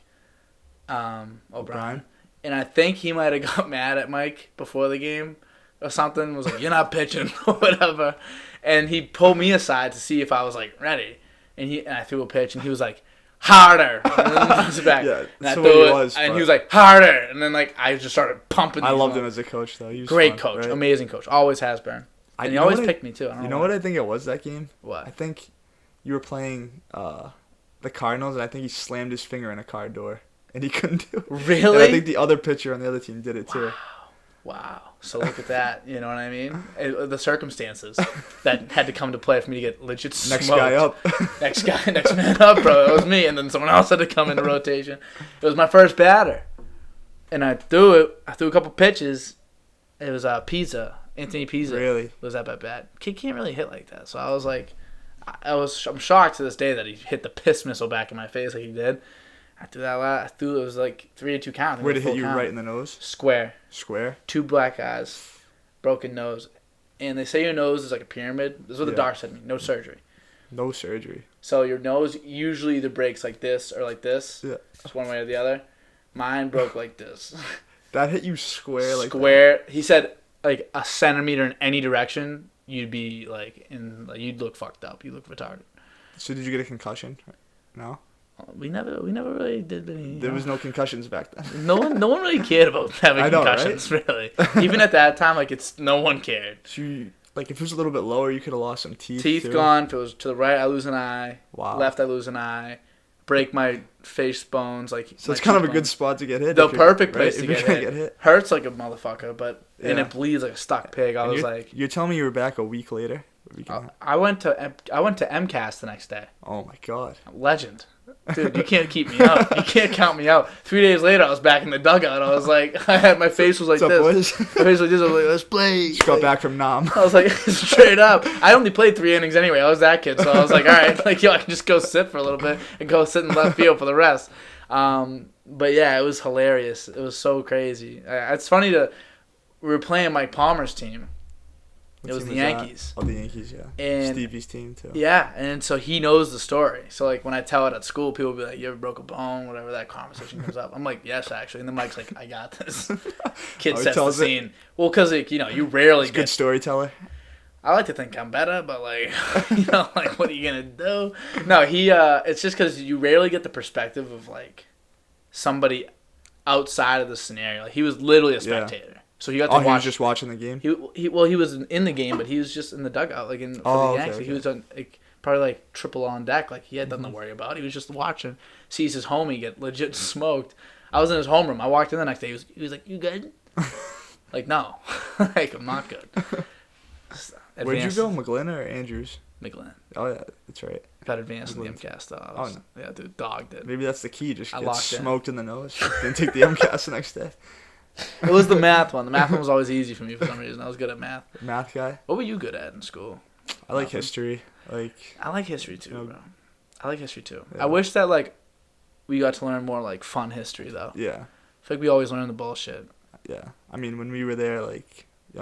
O'Brien. And I think he might have got mad at Mike before the game or something. Was like, you're not pitching or whatever. And he pulled me aside to see if I was like ready. And I threw a pitch and he was like, harder. And then I was back. Yeah, and I threw it, and he was like, harder. And then like I just started pumping. I loved him as a coach though. He was great fun, coach, right? Amazing coach, always has been. And he always picked me too. I don't know what I think it was that game? What? I think you were playing the Cardinals, and I think he slammed his finger in a car door, and he couldn't do it. Really? And I think the other pitcher on the other team did it too. Wow. So look at that. You know what I mean? The circumstances that had to come to play for me to get legit smoked. Next guy up. Next man up, bro. That was me. And then someone else had to come into rotation. It was my first batter. And I threw it. I threw a couple pitches. It was Pizza. Anthony Pizza. Really? Was that bad? Kid can't really hit like that. So I was like, I'm shocked to this day that he hit the piss missile back in my face like he did. I threw that last. I threw it was like 3-2 count. Where did it hit you? Right in the nose? Square. 2 black eyes, broken nose, and they say your nose is like a pyramid. This is what the doctor said to me. No surgery. No surgery. So your nose usually either breaks like this or like this. Yeah. It's one way or the other. Mine broke like this. That hit you square like Square. He said like a centimeter in any direction, you'd be like you'd look fucked up. You look retarded. So did you get a concussion? No. We never really did any. There was no concussions back then. No one really cared about having concussions, right? Really. Even at that time, like no one cared. So if it was a little bit lower, you could have lost some teeth. Teeth too. gone. If it was to the right, I lose an eye. Wow. Left, I lose an eye. Break my face bones. Like so, it's kind of a good spot to get hit. The perfect place to get hit. Hurts like a motherfucker, but and it bleeds like a stuck pig. I was like, you're telling me you were back a week later? I went to MCAST the next day. Oh my god. Legend. Dude, you can't keep me out. You can't count me out. 3 days later, I was back in the dugout. I was like, my face was like What's up, this. boys? My face was like this. I was like, let's play. Just got back from Nam. I was like, straight up. I only played 3 innings anyway. I was that kid, so I was like, all right, like I can just go sit for a little bit and go sit in left field for the rest. But yeah, it was hilarious. It was so crazy. It's funny we were playing Mike Palmer's team. It was the Yankees. Oh, the Yankees, yeah. And Stevie's team, too. Yeah, and so he knows the story. So, like, when I tell it at school, people will be like, you ever broke a bone? Whatever that conversation comes up. I'm like, yes, actually. And then Mike's like, I got this. Kid sets the scene. Well, because, like, you rarely get... Good storyteller. I like to think I'm better, but, like, like, what are you going to do? No, it's just because you rarely get the perspective of, like, somebody outside of the scenario. Like, he was literally a spectator. Yeah. So he got to watch. He was just watching the game. He was in the game, but he was just in the dugout, like for the Yankees. Okay. He was on probably like triple on deck, like he had nothing to worry about. He was just watching. Sees his homie get legit smoked. I was in his homeroom. I walked in the next day. He was like, "You good?" Like, no, like I'm not good. Where'd you go, McGlynn or Andrews? McGlynn. Oh yeah, that's right. Got advanced in the MCAST. No. Yeah, dude, dogged it. Maybe that's the key. Just get smoked in the nose. Didn't take the MCAST the next day. It was the math one. The math one was always easy for me for some reason. I was good at math. Math guy? What were you good at in school? I like history. I like history too, bro. I like history too. Yeah. I wish that we got to learn more like fun history though. Yeah. I feel like we always learn the bullshit. Yeah. I mean, when we were there,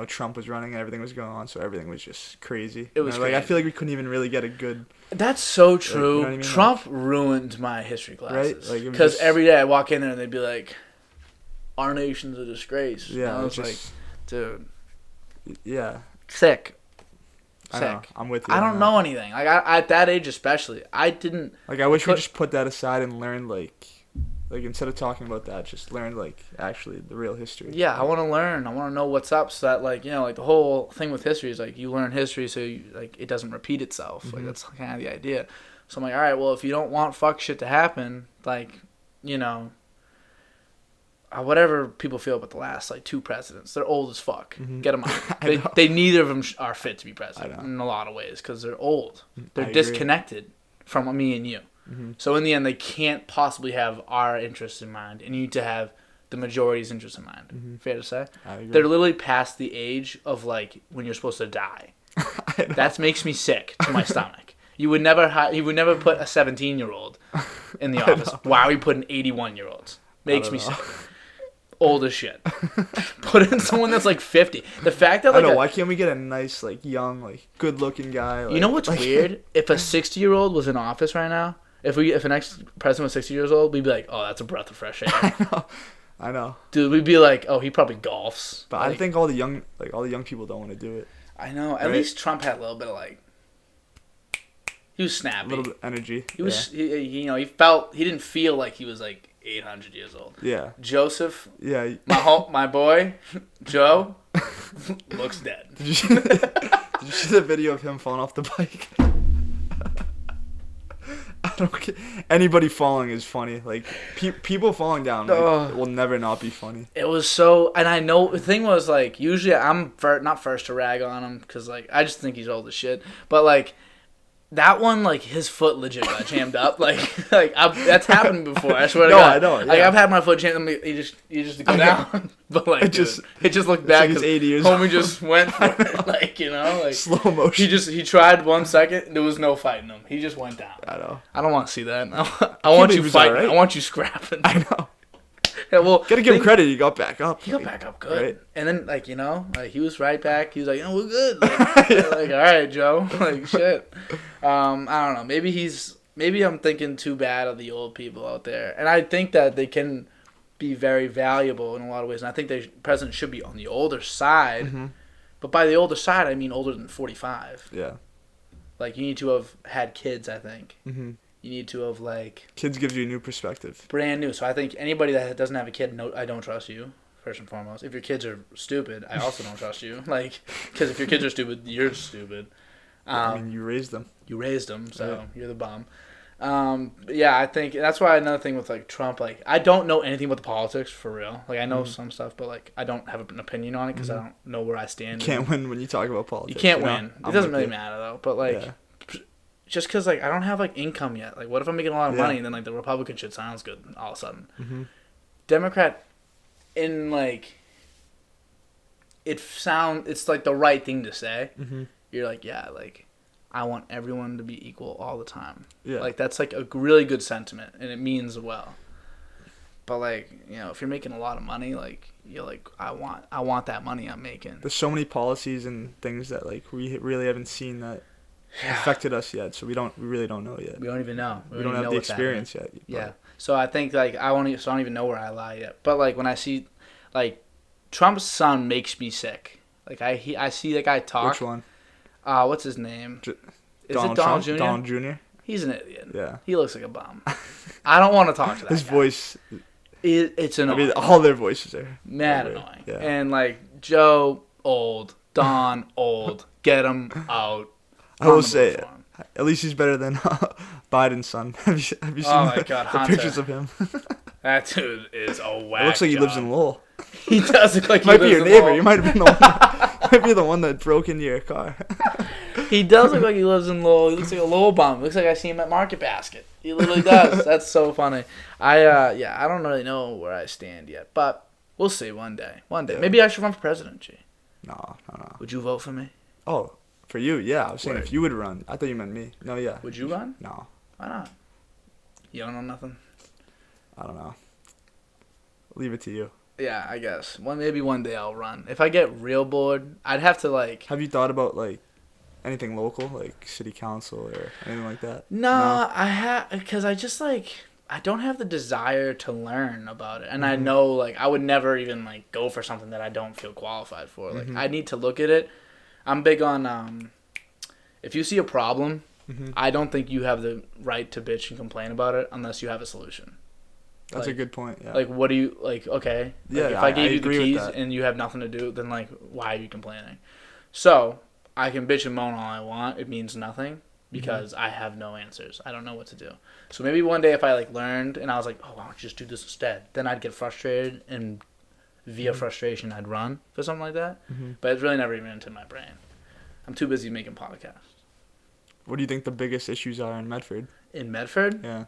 Trump was running and everything was going on, so everything was just crazy. It was crazy. I feel like we couldn't even really get a good... That's so true. You know what I mean? Trump ruined my history classes. Right? Because every day I walk in there and they'd be like, our nation's a disgrace. Yeah. And I was like, dude. Yeah. Sick. I know. I'm with you. I don't know anything. Like, at that age especially, I didn't... I wish we just put that aside and learned, instead of talking about that, just learn, actually the real history. Yeah, I want to learn. I want to know what's up so that, the whole thing with history is, you learn history so, it doesn't repeat itself. Mm-hmm. That's kind of the idea. So I'm like, all right, well, if you don't want fuck shit to happen, whatever people feel about the last, 2 presidents, they're old as fuck. Mm-hmm. Get them out. They neither of them are fit to be president in a lot of ways because they're old. They're disconnected from me and you. Mm-hmm. So in the end, they can't possibly have our interests in mind, and you need to have the majority's interests in mind. Mm-hmm. Fair to say? I agree. They're literally past the age of when you're supposed to die. That makes me sick to my stomach. You would never put a 17-year-old in the office. Why are we putting 81-year-olds? Makes me sick. Old as shit. Put in someone that's 50. The fact that I know, why can't we get a nice young good-looking guy? You know what's weird? If a 60-year-old was in office right now, if the next president was 60 years old, we'd be like, oh, that's a breath of fresh air. I know. Dude, we'd be like, oh, he probably golfs. But I think all the young people don't want to do it. I know. At least Trump had a little bit of he was snappy. A little bit of energy. He was. He didn't feel like he was 800 years old. Yeah. Joseph. Yeah. My boy, Joe, looks dead. Did you see the video of him falling off the bike? I don't care. Anybody falling is funny. People falling down will never not be funny. It was so, and I know the thing was usually I'm not first to rag on him because I just think he's old as shit. But that one, his foot legit got jammed up. That's happened before. I swear to God. No, I know. Yeah. I've had my foot jammed. You just go down. But it just looked bad because 80 years homie just went for it. Slow motion. He tried 1 second. There was no fighting him. He just went down. I know. I don't want to see that. I want you fighting. Right. I want you scrapping. I know. Yeah, well, gotta give him credit. He got back up. He got back up good. Right? And then, he was right back. He was like, we're good. All right, Joe. Shit. I don't know. Maybe I'm thinking too bad of the old people out there. And I think that they can be very valuable in a lot of ways. And I think the president should be on the older side. But by the older side, I mean older than 45. Yeah. Like, you need to have had kids, I think. You need to have, like... Kids gives you a new perspective. Brand new. So I think anybody that doesn't have a kid, no, I don't trust you, first and foremost. If your kids are stupid, I also don't trust you. Like, because if your kids are stupid, you're stupid. I mean, you raised them. You raised them, so you're the bum. Yeah, I think that's why another thing with, like, Trump, like, I don't know anything about the politics, for real. Like, I know some stuff, but, like, I don't have an opinion on it because I don't know where I stand. You can't win when you talk about politics. You can't win. It doesn't really matter, though. But, like, just because, like, I don't have, like, income yet. Like, what if I'm making a lot of money and then, like, the Republican shit sounds good all of a sudden? Democrat, in, like, it's, like, the right thing to say. You're like, yeah, like, I want everyone to be equal all the time. Yeah. Like, that's, like, a really good sentiment, and it means well. But, like, you know, if you're making a lot of money, like, you're like, I want that money I'm making. There's so many policies and things that, like, we really haven't seen that affected us yet, so we really don't know yet. We don't even know. We don't have the experience yet. Yeah. So I think, like, I don't even know where I lie yet. But, like, when I see, like, Trump's son makes me sick. Like, I see that guy talk. Which one? What's his name? Is Donald it Donald Trump? Jr.? Donald Jr.? He's an idiot. Yeah. He looks like a bum. I don't want to talk to that His guy. voice. It's annoying. I mean, all their voices are mad annoying. Yeah. And, like, Joe, old. Don, old. Get him out. I will say it. At least he's better than Biden's son. Have you seen the pictures of him? That dude is a whack. It looks like he lives in Lowell. He does look like he might lives in Lowell. Might be your neighbor. You might have been the one. Might be the one that broke into your car. He does look like he lives in Lowell. He looks like a Lowell bum. He looks like I see him at Market Basket. He literally does. That's so funny. I don't really know where I stand yet, but we'll see one day. Yeah. Maybe I should run for president, G. No. Would you vote for me? Oh, for you? Yeah. I was saying if you would run. I thought you meant me. No, yeah. Would you run? No. Why not? You don't know nothing? I don't know. Leave it to you. Yeah, I guess. Maybe one day I'll run. If I get real bored, I'd have to, like... Have you thought about, like, anything local, like city council or anything like that? No? I have... Because I just, like... I don't have the desire to learn about it. And I know, like, I would never even, like, go for something that I don't feel qualified for. Like, I need to look at it. I'm big on... if you see a problem, I don't think you have the right to bitch and complain about it unless you have a solution. That's a good point, yeah. Like, what do you, like, okay. Yeah, like, if I gave you the keys and you have nothing to do, then, like, why are you complaining? So, I can bitch and moan all I want. It means nothing because I have no answers. I don't know what to do. So, maybe one day if I, like, learned and I was like, oh, why don't you just do this instead? Then I'd get frustrated and via frustration I'd run for something like that. But it's really never even entered my brain. I'm too busy making podcasts. What do you think the biggest issues are in Medford? In Medford? Yeah.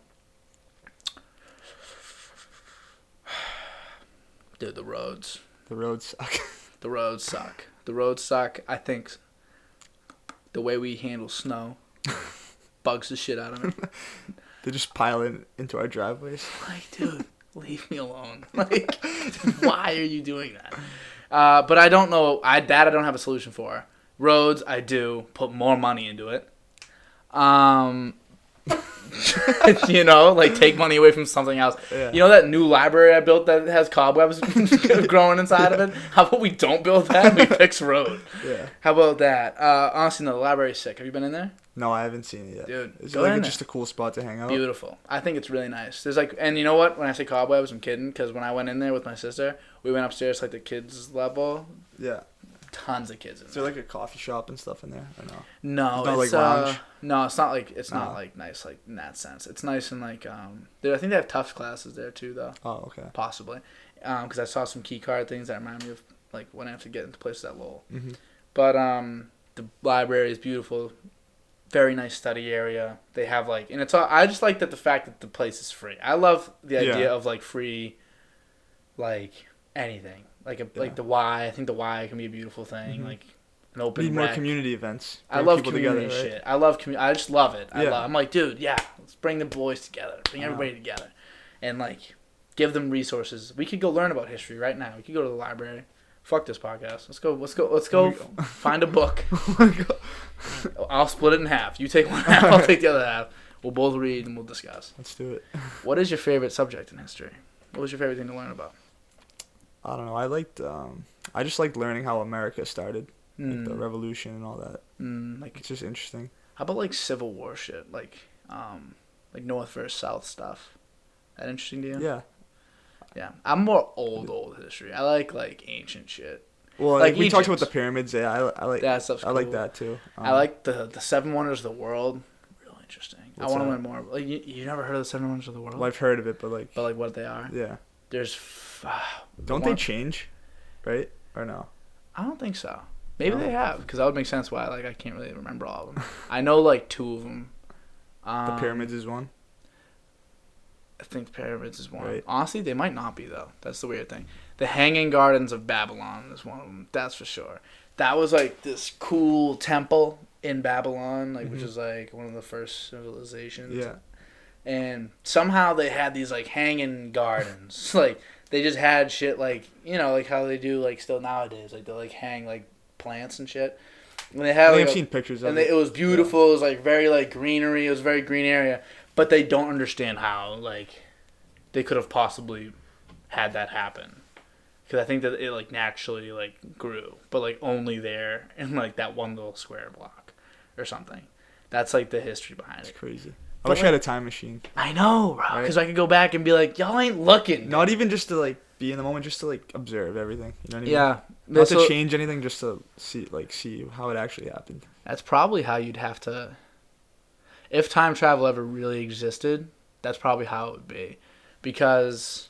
Dude, the roads. The roads suck. The roads suck. The roads suck. I think the way we handle snow bugs the shit out of me. They just pile into our driveways. Like, dude, leave me alone. Like, why are you doing that? But I don't know. I don't have a solution for. Roads, I do. Put more money into it. You know, like take money away from something else. Yeah. You know that new library I built that has cobwebs growing inside of it? How about we don't build that and we fix road? Yeah. How about that? Honestly, no, the library's sick. Have you been in there? No, I haven't seen it yet. Dude, is it like just a cool spot to hang out? Beautiful. I think it's really nice. There's like, and you know what? When I say cobwebs, I'm kidding. Because when I went in there with my sister, we went upstairs to, like, the kids level. Yeah. Tons of kids in there. Is there like a coffee shop and stuff in there? I know. No, it's not like lounge. No, it's not like not like nice like in that sense. It's nice and like I think they have Tufts classes there too though. Oh, okay. Possibly, because I saw some key card things that remind me of like when I have to get into places at Lowell. But the library is beautiful, very nice study area. They have like, and it's all. I just like that the fact that the place is free. I love the idea of like free, like anything. Like the Y. I think the Y can be a beautiful thing. Like an open. Need more community events. I love community together, shit. Right? I love community. I just love it. I'm like, dude, let's bring the boys together. Bring everybody together, and like give them resources. We could go learn about history right now. We could go to the library. Fuck this podcast. Let's go. Find a book. I'll split it in half. You take one half. I'll take the other half. We'll both read and we'll discuss. Let's do it. What is your favorite subject in history? What was your favorite thing to learn about? I don't know. I just liked learning how America started, like the revolution and all that. Like it's just interesting. How about like Civil War shit, like North versus South stuff? That interesting to you? Yeah. Yeah, I'm more old history. I like ancient shit. Well, like we talked about the pyramids. Yeah, I like that stuff's cool. I like that too. I like the Seven Wonders of the World. Real interesting. I want to learn more. Like you never heard of the Seven Wonders of the World? Well, I've heard of it, but what they are? Yeah. There's. Don't they change, right? Or no? I don't think so. Maybe they have, because that would make sense why I can't really remember all of them. I know like 2 of them. The pyramids is one. I think the pyramids is one. Right. Honestly, they might not be though. That's the weird thing. The Hanging Gardens of Babylon is one of them. That's for sure. That was like this cool temple in Babylon, which is like one of the first civilizations. Yeah. And somehow they had these like hanging gardens. Like they just had shit like like how they do like still nowadays. Like they like hang like plants and shit. And they had I've seen pictures of it. It was beautiful. Yeah. It was like very like greenery. It was a very green area. But they don't understand how, they could have possibly had that happen. Because I think that it, naturally, grew. But, only there in, that one little square block or something. That's, the history behind it. It's crazy. I wish I had a time machine. I know, bro. Because I could go back and be like, y'all ain't looking. Not even just to, be in the moment, just to, observe everything. You know what I mean? Yeah. Not to change anything, just to see how it actually happened. That's probably how you'd have to... If time travel ever really existed, that's probably how it would be. Because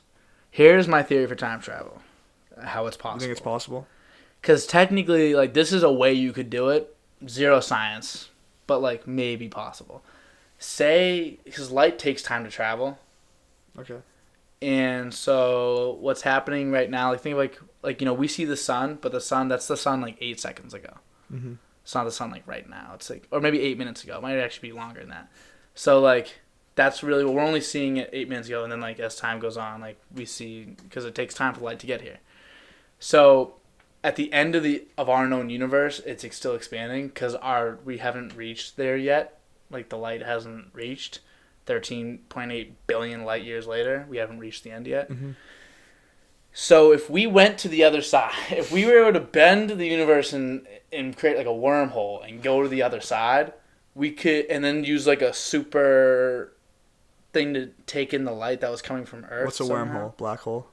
here's my theory for time travel, how it's possible. You think it's possible? Because technically, this is a way you could do it. Zero science, but, maybe possible. Say, because light takes time to travel. Okay. And so what's happening right now, think of, we see the sun, but that's the sun, 8 seconds ago. Mm-hmm. It's not the sun right now. It's or maybe 8 minutes ago. It might actually be longer than that. So that's really what we're only seeing it 8 minutes ago, and then as time goes on, we see, because it takes time for light to get here. So at the end of our known universe, it's still expanding because we haven't reached there yet. The light hasn't reached 13.8 billion light years later. We haven't reached the end yet. Mm-hmm. So if we went to the other side, if we were able to bend the universe and create a wormhole and go to the other side, we could, and then use a super thing to take in the light that was coming from Earth. What's a wormhole? Black hole?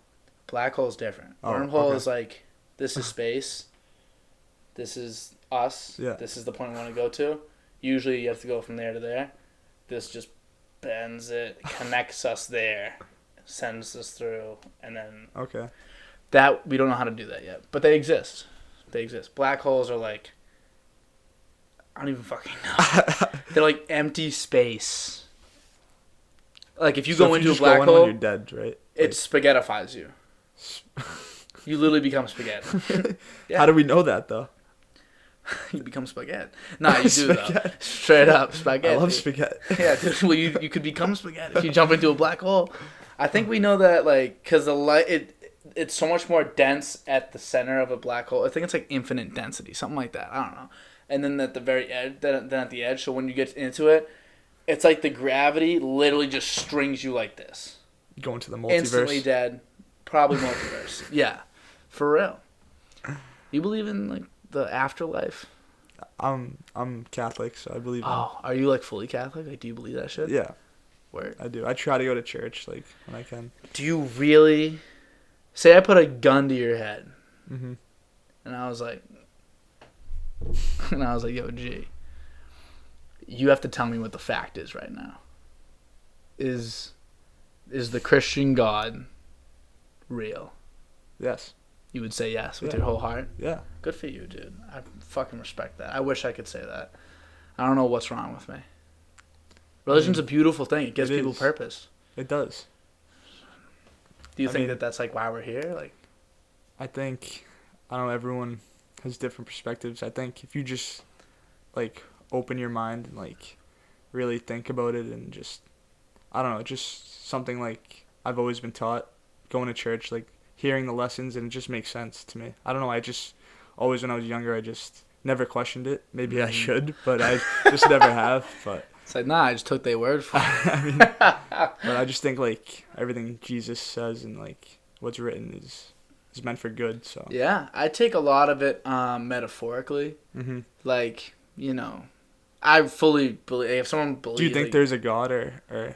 Black hole is different. Oh, wormhole okay. is this is space. This is us. Yeah. This is the point we want to go to. Usually you have to go from there to there. This just bends it, connects us there. Sends us through, and then that we don't know how to do that yet, but they exist. Black holes are I don't even fucking know. They're empty space. If you go into a black hole, you're dead, right? It spaghettifies you. You literally become spaghetti. Yeah. How do we know that though? You become spaghetti. Nah, you do though. Straight up spaghetti. I love spaghetti. Yeah, dude, well, you could become spaghetti if you jump into a black hole. I think we know that, because the light, it's so much more dense at the center of a black hole. I think it's, infinite density, something like that. I don't know. And then at the very edge, then at the edge, so when you get into it, it's the gravity literally just strings you like this. Going to the multiverse. Instantly dead. Probably multiverse. Yeah. For real. You believe in, the afterlife? I'm Catholic, so I believe in... Oh, are you, fully Catholic? Do you believe that shit? Yeah. Word. I do. I try to go to church, when I can. Do you really... Say I put a gun to your head. Mm-hmm. And I was like, yo, G, you have to tell me what the fact is right now. Is the Christian God real? Yes. You would say yes with your whole heart? Yeah. Good for you, dude. I fucking respect that. I wish I could say that. I don't know what's wrong with me. Religion's a beautiful thing. It gives people purpose. It does. Do you think that's why we're here? I think, I don't know, everyone has different perspectives. I think if you just, open your mind and, really think about it and just, I don't know, just something I've always been taught, going to church, hearing the lessons, and it just makes sense to me. I don't know, I just, always when I was younger, I just never questioned it. Maybe I should, but I just never have, but... It's like, nah, I just took their word for it. I mean, but I just think like everything Jesus says and like what's written is meant for good. So yeah, I take a lot of it metaphorically. Mm-hmm. Like, you know, I fully believe if someone believes. Do you think there's a God or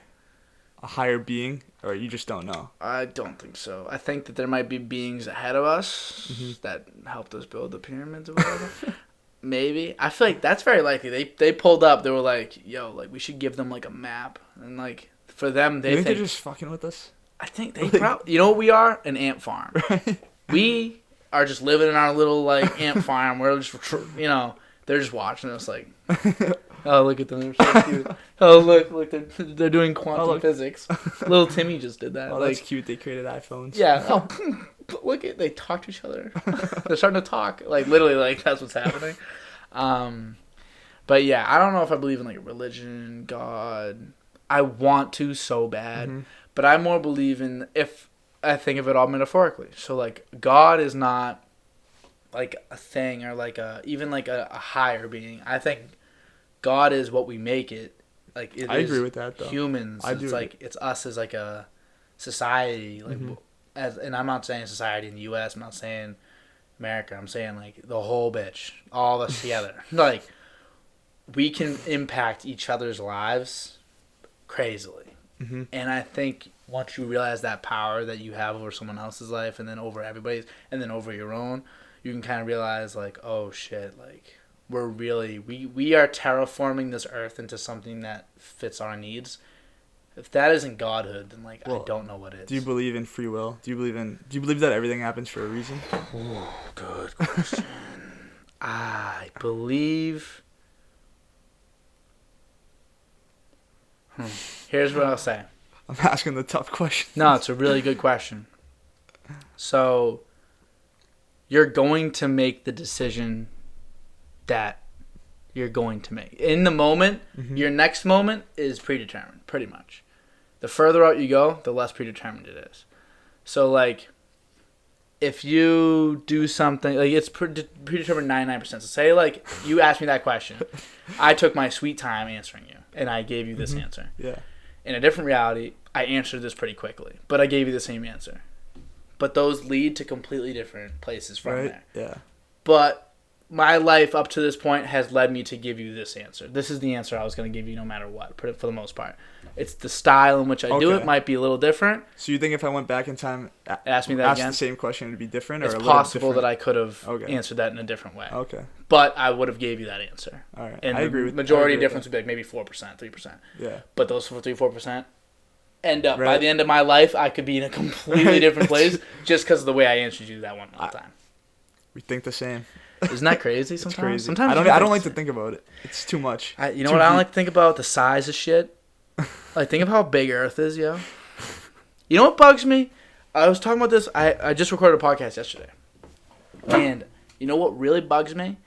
a higher being, or you just don't know? I don't think so. I think that there might be beings ahead of us Mm-hmm. that helped us build the pyramids or whatever. Maybe. I feel like that's very likely. They pulled up. They were like, yo, like we should give them like a map. And like for them, they think they're just fucking with us? I think they probably, you know what we are? An ant farm. Right. We are just living in our little like ant farm. We're just, you know, they're just watching us like, oh, look at them. They're so cute. Oh, look, they're doing quantum physics. Little Timmy just did that. Oh, like, that's cute. They created iPhones. Yeah. Oh, look at, they talk to each other. They're starting to talk. Like, literally, like, that's what's happening. But yeah, I don't know if I believe in like religion, God. I want to so bad. Mm-hmm. But I more believe in, if I think of it all metaphorically. So, like, God is not, like, a thing or, like, even, like, a higher being. I think God is what we make it. Like, I agree with that, though. Humans. I do. It's, like, it's us as, like, a society. Like, Mm-hmm. and I'm not saying society in the U.S. I'm not saying America. I'm saying, like, the whole bitch. All of us together. Like, we can impact each other's lives crazily. Mm-hmm. And I think once you realize that power that you have over someone else's life and then over everybody's and then over your own, you can kind of realize like, oh shit, like we're really, we are terraforming this earth into something that fits our needs. If that isn't godhood, then like, well, I don't know what is. Do you believe in free will? Do you believe that everything happens for a reason? Oh, good question. I believe. Here's what I'll say. I'm asking the tough question. No, it's a really good question. So, you're going to make the decision that you're going to make. In the moment, your next moment is predetermined, pretty much. The further out you go, the less predetermined it is. So, like, if you do something, like, it's predetermined 99%. So, say, like, you asked me that question. I took my sweet time answering you, and I gave you this answer. Yeah. In a different reality, I answered this pretty quickly, but I gave you the same answer. But those lead to completely different places from there. Yeah. But my life up to this point has led me to give you this answer. This is the answer I was going to give you no matter what, for the most part. It's the style in which I do it might be a little different. So you think if I went back in time, ask me that again, the same question, it'd be different? It's or a possible different? that I could have answered that in a different way. Okay. But I would have gave you that answer. All right. And I agree with the majority difference would be like maybe 4%, 3%. Yeah. But those 3-4% end up, by the end of my life, I could be in a completely different place just because of the way I answered you that one time. We think the same. Isn't that crazy sometimes? It's crazy. Sometimes I don't like to think about it. It's too much. You know what I don't like to think about? The size of shit. Like, think of how big Earth is, yo. You know what bugs me? I was talking about this. I just recorded a podcast yesterday. And you know what really bugs me?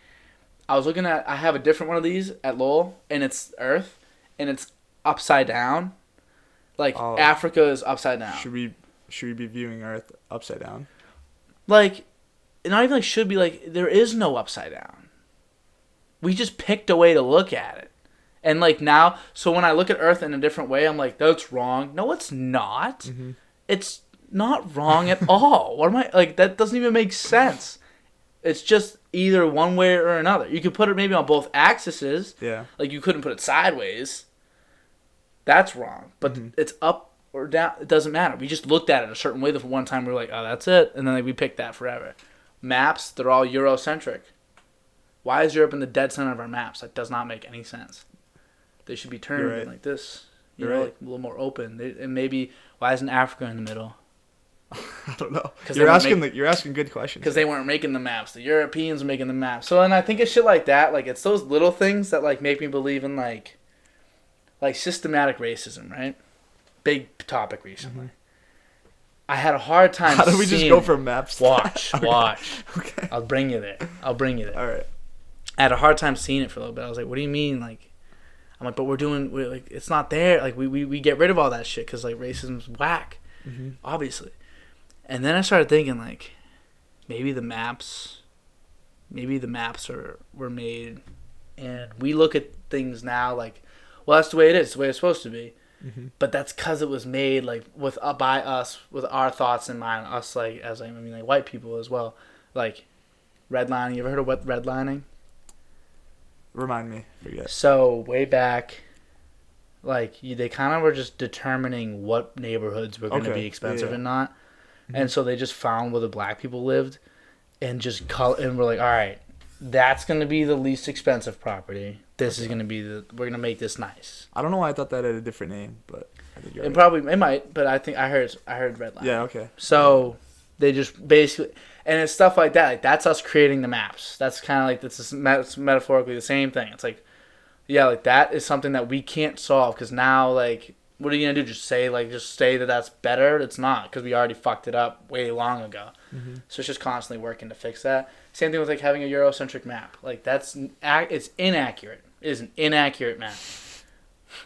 I was looking at, I have a different one of these at Lowell, and it's Earth, and it's upside down. Like, Africa is upside down. Should we be viewing Earth upside down? Like, not even like should be, like, there is no upside down. We just picked a way to look at it. And, like, now, so when I look at Earth in a different way, I'm like, that's wrong. No, it's not. Mm-hmm. It's not wrong at all. What am I, like, that doesn't even make sense. It's just either one way or another. You could put it maybe on both axes. Yeah. Like, you couldn't put it sideways. That's wrong. But it's up or down. It doesn't matter. We just looked at it a certain way the one time. We were like, oh, that's it. And then, like, we picked that forever. Maps, they're all Eurocentric. Why is Europe in the dead center of our maps? That does not make any sense. They should be turned like this. You know, like a little more open. And maybe, why isn't Africa in the middle? I don't know. You're asking good questions. Because they weren't making the maps. The Europeans were making the maps. So, and I think it's shit like that. Like, it's those little things that, like, make me believe in, like systematic racism, right? Big topic recently. I had a hard time How do we just go from maps? Watch. Okay. I'll bring you there. All right. I had a hard time seeing it for a little bit. I was like, what do you mean? Like, I'm like, but we're like, it's not there. Like, we get rid of all that shit because, like, racism's whack, obviously. And then I started thinking, like, maybe the maps were made, and we look at things now, like, well, that's the way it is. It's the way it's supposed to be. Mm-hmm. But that's because it was made like with by us, with our thoughts in mind. Us like as I mean like white people as well. Like redlining. You ever heard of what redlining? Remind me. Forget. So way back, like they kind of were just determining what neighborhoods were going to be expensive and not, and so they just found where the black people lived, and just and we're like, all right, that's going to be the least expensive property. This is going to be we're going to make this nice. I don't know why I thought that had a different name, but I think you're right. Probably it might, but I think I heard redlining. Yeah. Okay. So they just basically. And it's stuff like that. Like that's us creating the maps. That's kind of like it's metaphorically the same thing. It's like, yeah, like that is something that we can't solve because now, like, what are you gonna do? Just say that that's better? It's not because we already fucked it up way long ago. Mm-hmm. So it's just constantly working to fix that. Same thing with like having a Eurocentric map. Like it's inaccurate. It is an inaccurate map.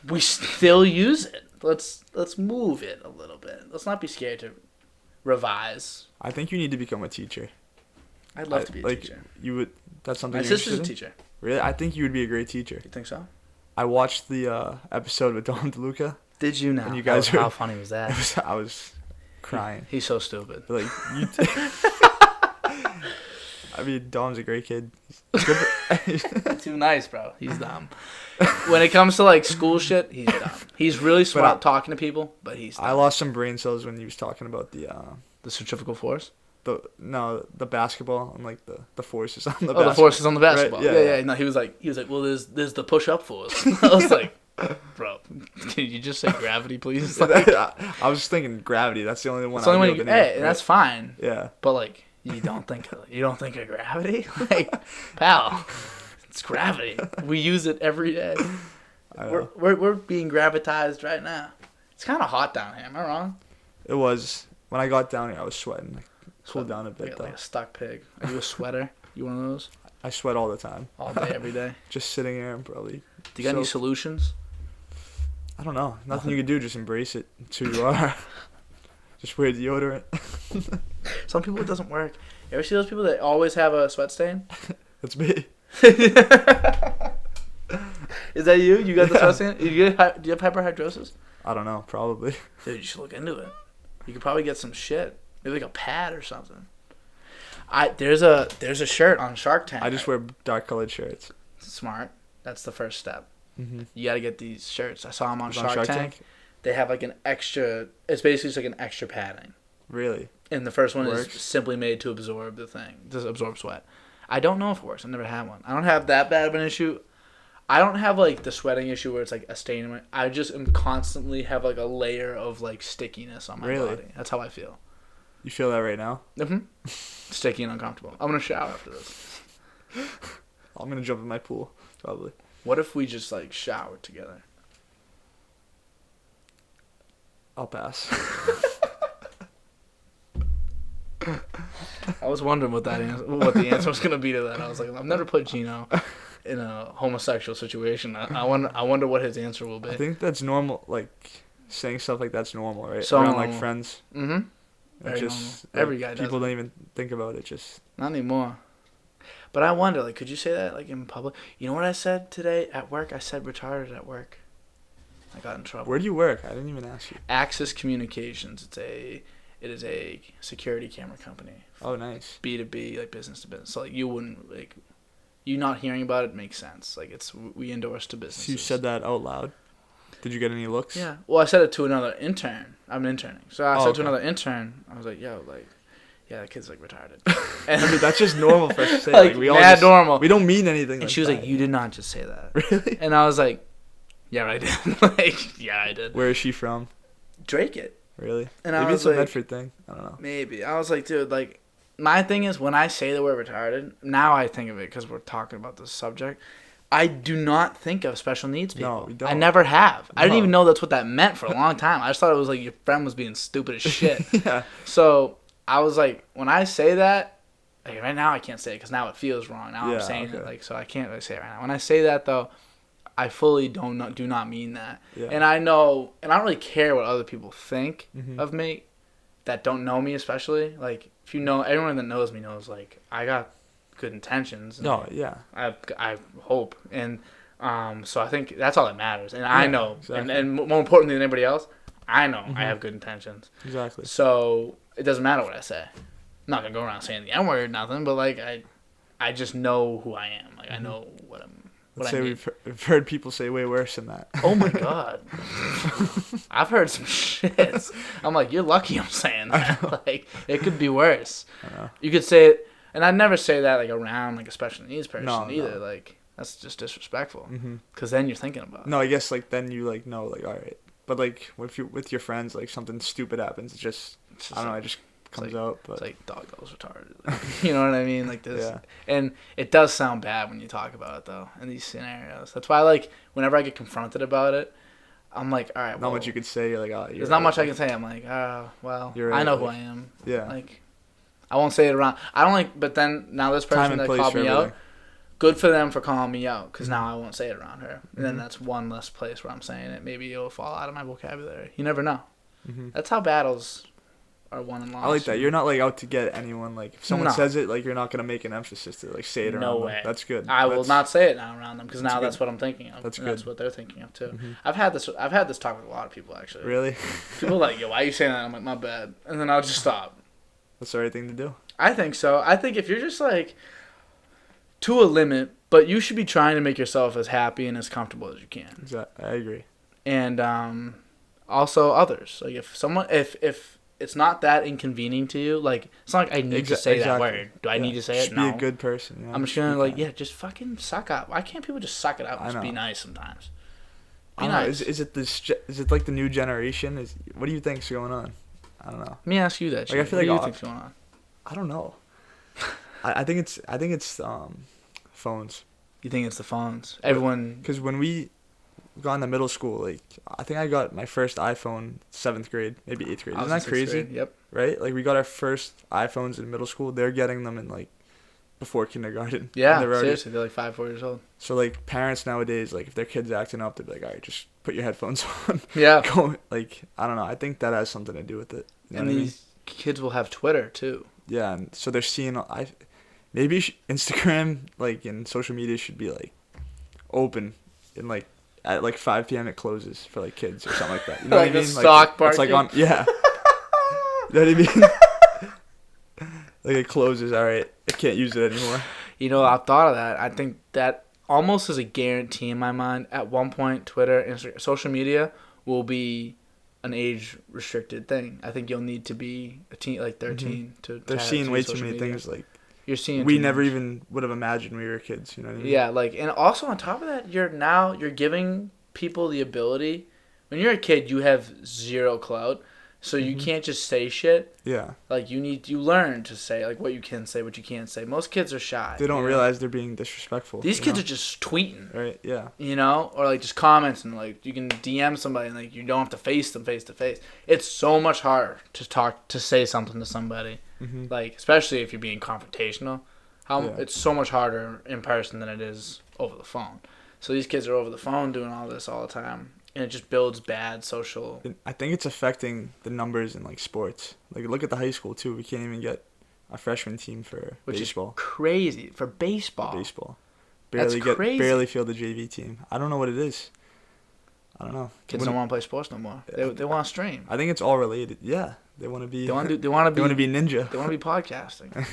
We still use it. Let's move it a little bit. Let's not be scared to revise. I think you need to become a teacher. I'd love to be a teacher. You would. That's something. My sister's a teacher. Really? I think you would be a great teacher. You think so? I watched the episode with Dom DeLuca. Did you now? And you guys how funny was that? I was crying. He's so stupid. Like you. I mean, Dom's a great kid. Too nice, bro. He's dumb. When it comes to like school shit, he's dumb. He's really smart talking to people, but he's dumb. I lost some brain cells when he was talking about the centrifugal force. The basketball and like the forces on the basketball. Oh, the forces on the basketball. Right? Yeah. No, he was like, well, there's the push up force. I was like, bro, can you just say gravity, please? Like, I was just thinking gravity. That's the only one. And that's fine. Yeah. But like, you don't think of gravity, like, pal. It's gravity. We use it every day. We're being gravitized right now. It's kind of hot down here. Am I wrong? It was. When I got down here, I was sweating. Like, cooled down a bit, though. Like a stuck pig. Are you a sweater? You one of those? I sweat all the time. All day, every day? Just sitting here and probably... Do you got any solutions? I don't know. Nothing you can do. Just embrace it. It's who you are. Just wear deodorant. Some people, it doesn't work. You ever see those people that always have a sweat stain? That's me. Is that you? You got the sweat stain? Do you have hyperhidrosis? I don't know. Probably. Dude, you should look into it. You could probably get some shit. Maybe like a pad or something. There's a shirt on Shark Tank. I just wear dark colored shirts. Smart. That's the first step. Mm-hmm. You got to get these shirts. I saw them on Shark Tank. They have like an extra. It's basically just like an extra padding. Really? And the first one is simply made to absorb the thing, to absorb sweat. I don't know if it works. I've never had one. I don't have that bad of an issue. I don't have like the sweating issue where it's like a stain in my. I just am constantly have like a layer of like stickiness on my body. That's how I feel. You feel that right now? Mm-hmm. Sticky and uncomfortable. I'm gonna shower after this. I'm gonna jump in my pool probably. What if we just like showered together? I'll pass. I was wondering what the answer was gonna be to that. I was like, I've never put Gino in a homosexual situation. I wonder what his answer will be. I think that's normal. Like saying stuff like that's normal, right? So around like friends. Mm-hmm. Very just normal. Every guy does. People don't even think about it. Just not anymore. But I wonder, like, could you say that like in public? You know what I said today at work? I said retarded at work. I got in trouble. Where do you work? I didn't even ask you. Access Communications. It is a security camera company. Oh, nice. B2B, like business to business. So like you wouldn't like, you not hearing about it makes sense. Like we endorse to businesses. So you said that out loud. Did you get any looks? Yeah. Well, I said it to another intern. I'm interning, so I said to another intern. I was like, "Yo, like, yeah, that kid's like retarded." And I mean, that's just normal for us to say. Like we all just, normal. We don't mean anything. And she was like, "You did not just say that." Really? And I was like, "Yeah, I did." Like, yeah, I did. Where is she from? Drake it. Really? And maybe I was it's a like, Medford thing. I don't know. Maybe. I was like, dude, like, my thing is when I say the word retarded, now I think of it because we're talking about this subject. I do not think of special needs people. No, we don't. I never have. No. I didn't even know that's what that meant for a long time. I just thought it was like your friend was being stupid as shit. Yeah. So I was like, when I say that, like right now I can't say it because now it feels wrong. Now I'm saying it, like, so I can't really say it right now. When I say that though, I fully do not mean that. Yeah. And I know, and I don't really care what other people think of me that don't know me, especially. Like, if you know, everyone that knows me knows, like, I got good intentions. No, yeah. I hope. And, So I think that's all that matters. And I know, exactly. and more importantly than anybody else, I know Mm-hmm. I have good intentions. Exactly. So it doesn't matter what I say. I'm not gonna go around saying the N word or nothing, but like I just know who I am. Like I know what I'm. Let's say we've heard people say way worse than that. Oh my god, I've heard some shit. I'm like, you're lucky I'm saying that. Like it could be worse. You could say it, and I'd never say that like around like a special needs person either. No. Like that's just disrespectful. Because then you're thinking about it. No, I guess like then you like know like all right, but like if you with your friends like something stupid happens, it's just I don't know, it just comes out. But it's like dog that was retarded. Like, you know what I mean? Like this, and it does sound bad when you talk about it though in these scenarios. That's why like whenever I get confronted about it, I'm like, all right, not much you could say. You're like, oh, there's not much I can say. I'm like, well, I know who I am. Yeah. Like, I won't say it around. I don't like, but then now this person that called me out, good for them for calling me out because now I won't say it around her. And then that's one less place where I'm saying it. Maybe it'll fall out of my vocabulary. You never know. That's how battles are won and lost. I like that. You're not like out to get anyone. Like if someone says it, like you're not gonna make an emphasis to like say it around them. No way. That's good. I will not say it now around them because now that's what I'm thinking of. That's good. That's what they're thinking of too. I've had this talk with a lot of people actually. Really? People are like, yo, why are you saying that? I'm like, my bad, and then I'll just stop. That's the right thing to do. I think so. I think if you're just like to a limit, but you should be trying to make yourself as happy and as comfortable as you can. Exactly. I agree. And also others. Like if it's not that inconvenient to you, like it's not like I need to say that word. Do I need to say it? No. Be a good person. I'm just gonna like just fucking suck up. Why can't people just suck it up and just be nice sometimes? Be nice. Is it like the new generation? What do you think's going on? I don't know. Let me ask you that. Like, I feel what do you think's going on? I don't know. I think it's phones. You think it's the phones? Everyone. Because when we got into middle school, like I think I got my first iPhone 7th grade, maybe 8th grade. Isn't that crazy? Grade. Yep. Right? Like we got our first iPhones in middle school. They're getting them in like before kindergarten. Yeah, seriously, they're like 5, 4 years old. So like parents nowadays, like if their kid's acting up, they'd be like, all right, just put your headphones on. Yeah. Go, like I don't know. I think that has something to do with it. You know and these kids will have Twitter too. Yeah, and so they're seeing. Maybe Instagram like and social media should be like open and like at like 5 p.m. it closes for like kids or something like that. You know like what I mean? Stock parking. It's like on you know what I mean? Like it closes. All right, I can't use it anymore. You know, I've thought of that. I think that almost is a guarantee in my mind. At one point, Twitter, Instagram, social media will be an age restricted thing. I think you'll need to be a teen, like 13 to. They're seeing way too many things like. You're seeing. We never even would have imagined we were kids. You know what I mean? Yeah, like, and also on top of that, you're giving people the ability. When you're a kid, you have zero clout, so you can't just say shit. Yeah. Like you learn to say like what you can say, what you can't say. Most kids are shy. They don't realize they're being disrespectful. These kids are just tweeting. Right. Yeah. You know, or like just comments and like you can DM somebody and like you don't have to face them face to face. It's so much harder to say something to somebody. Like, especially if you're being confrontational, it's so much harder in person than it is over the phone. So these kids are over the phone doing all this all the time, and it just builds bad social. I think it's affecting the numbers in like sports. Like, look at the high school too. We can't even get a freshman team for baseball. Which is crazy for baseball. Barely field the JV team. I don't know what it is. I don't know. Kids don't want to play sports no more. They want to stream. I think it's all related. Yeah. They want to be. They want to be ninja. They want to be podcasting.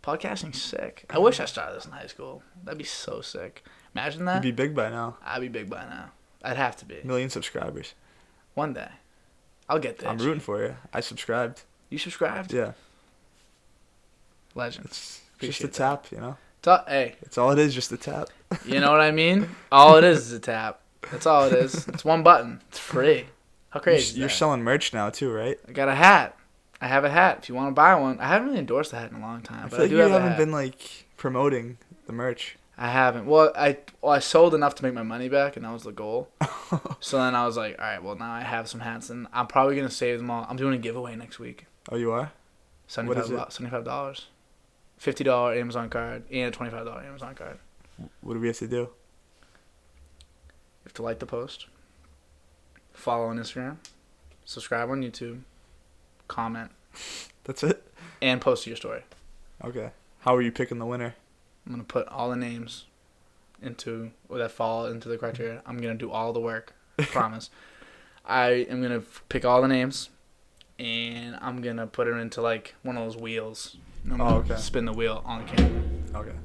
Podcasting's sick. I wish I started this in high school. That'd be so sick. Imagine that. You'd be big by now. I'd be big by now. I'd have to be. 1 million subscribers. One day, I'll get there. I'm rooting for you. I subscribed. You subscribed? Yeah. Legend. It's just a tap, you know. Hey. It's all it is, just a tap. You know what I mean? All it is a tap. That's all it is. It's one button. It's free. How crazy is that? You're selling merch now too, right? I got a hat. I have a hat. If you want to buy one, I haven't really endorsed the hat in a long time. I feel like you haven't been like promoting the merch. I haven't. Well, I sold enough to make my money back, and that was the goal. So then I was like, all right, well now I have some hats, and I'm probably gonna save them all. I'm doing a giveaway next week. Oh, you are? $75. $50 Amazon card and a $25 Amazon card. What do we have to do? You have to like the post, follow on Instagram, subscribe on YouTube, comment. That's it? And post to your story. Okay. How are you picking the winner? I'm going to put all the names fall into the criteria, I'm gonna do all the work. Promise. I am gonna pick all the names, and I'm gonna put it into like one of those wheels. Okay. Spin the wheel on camera. Okay.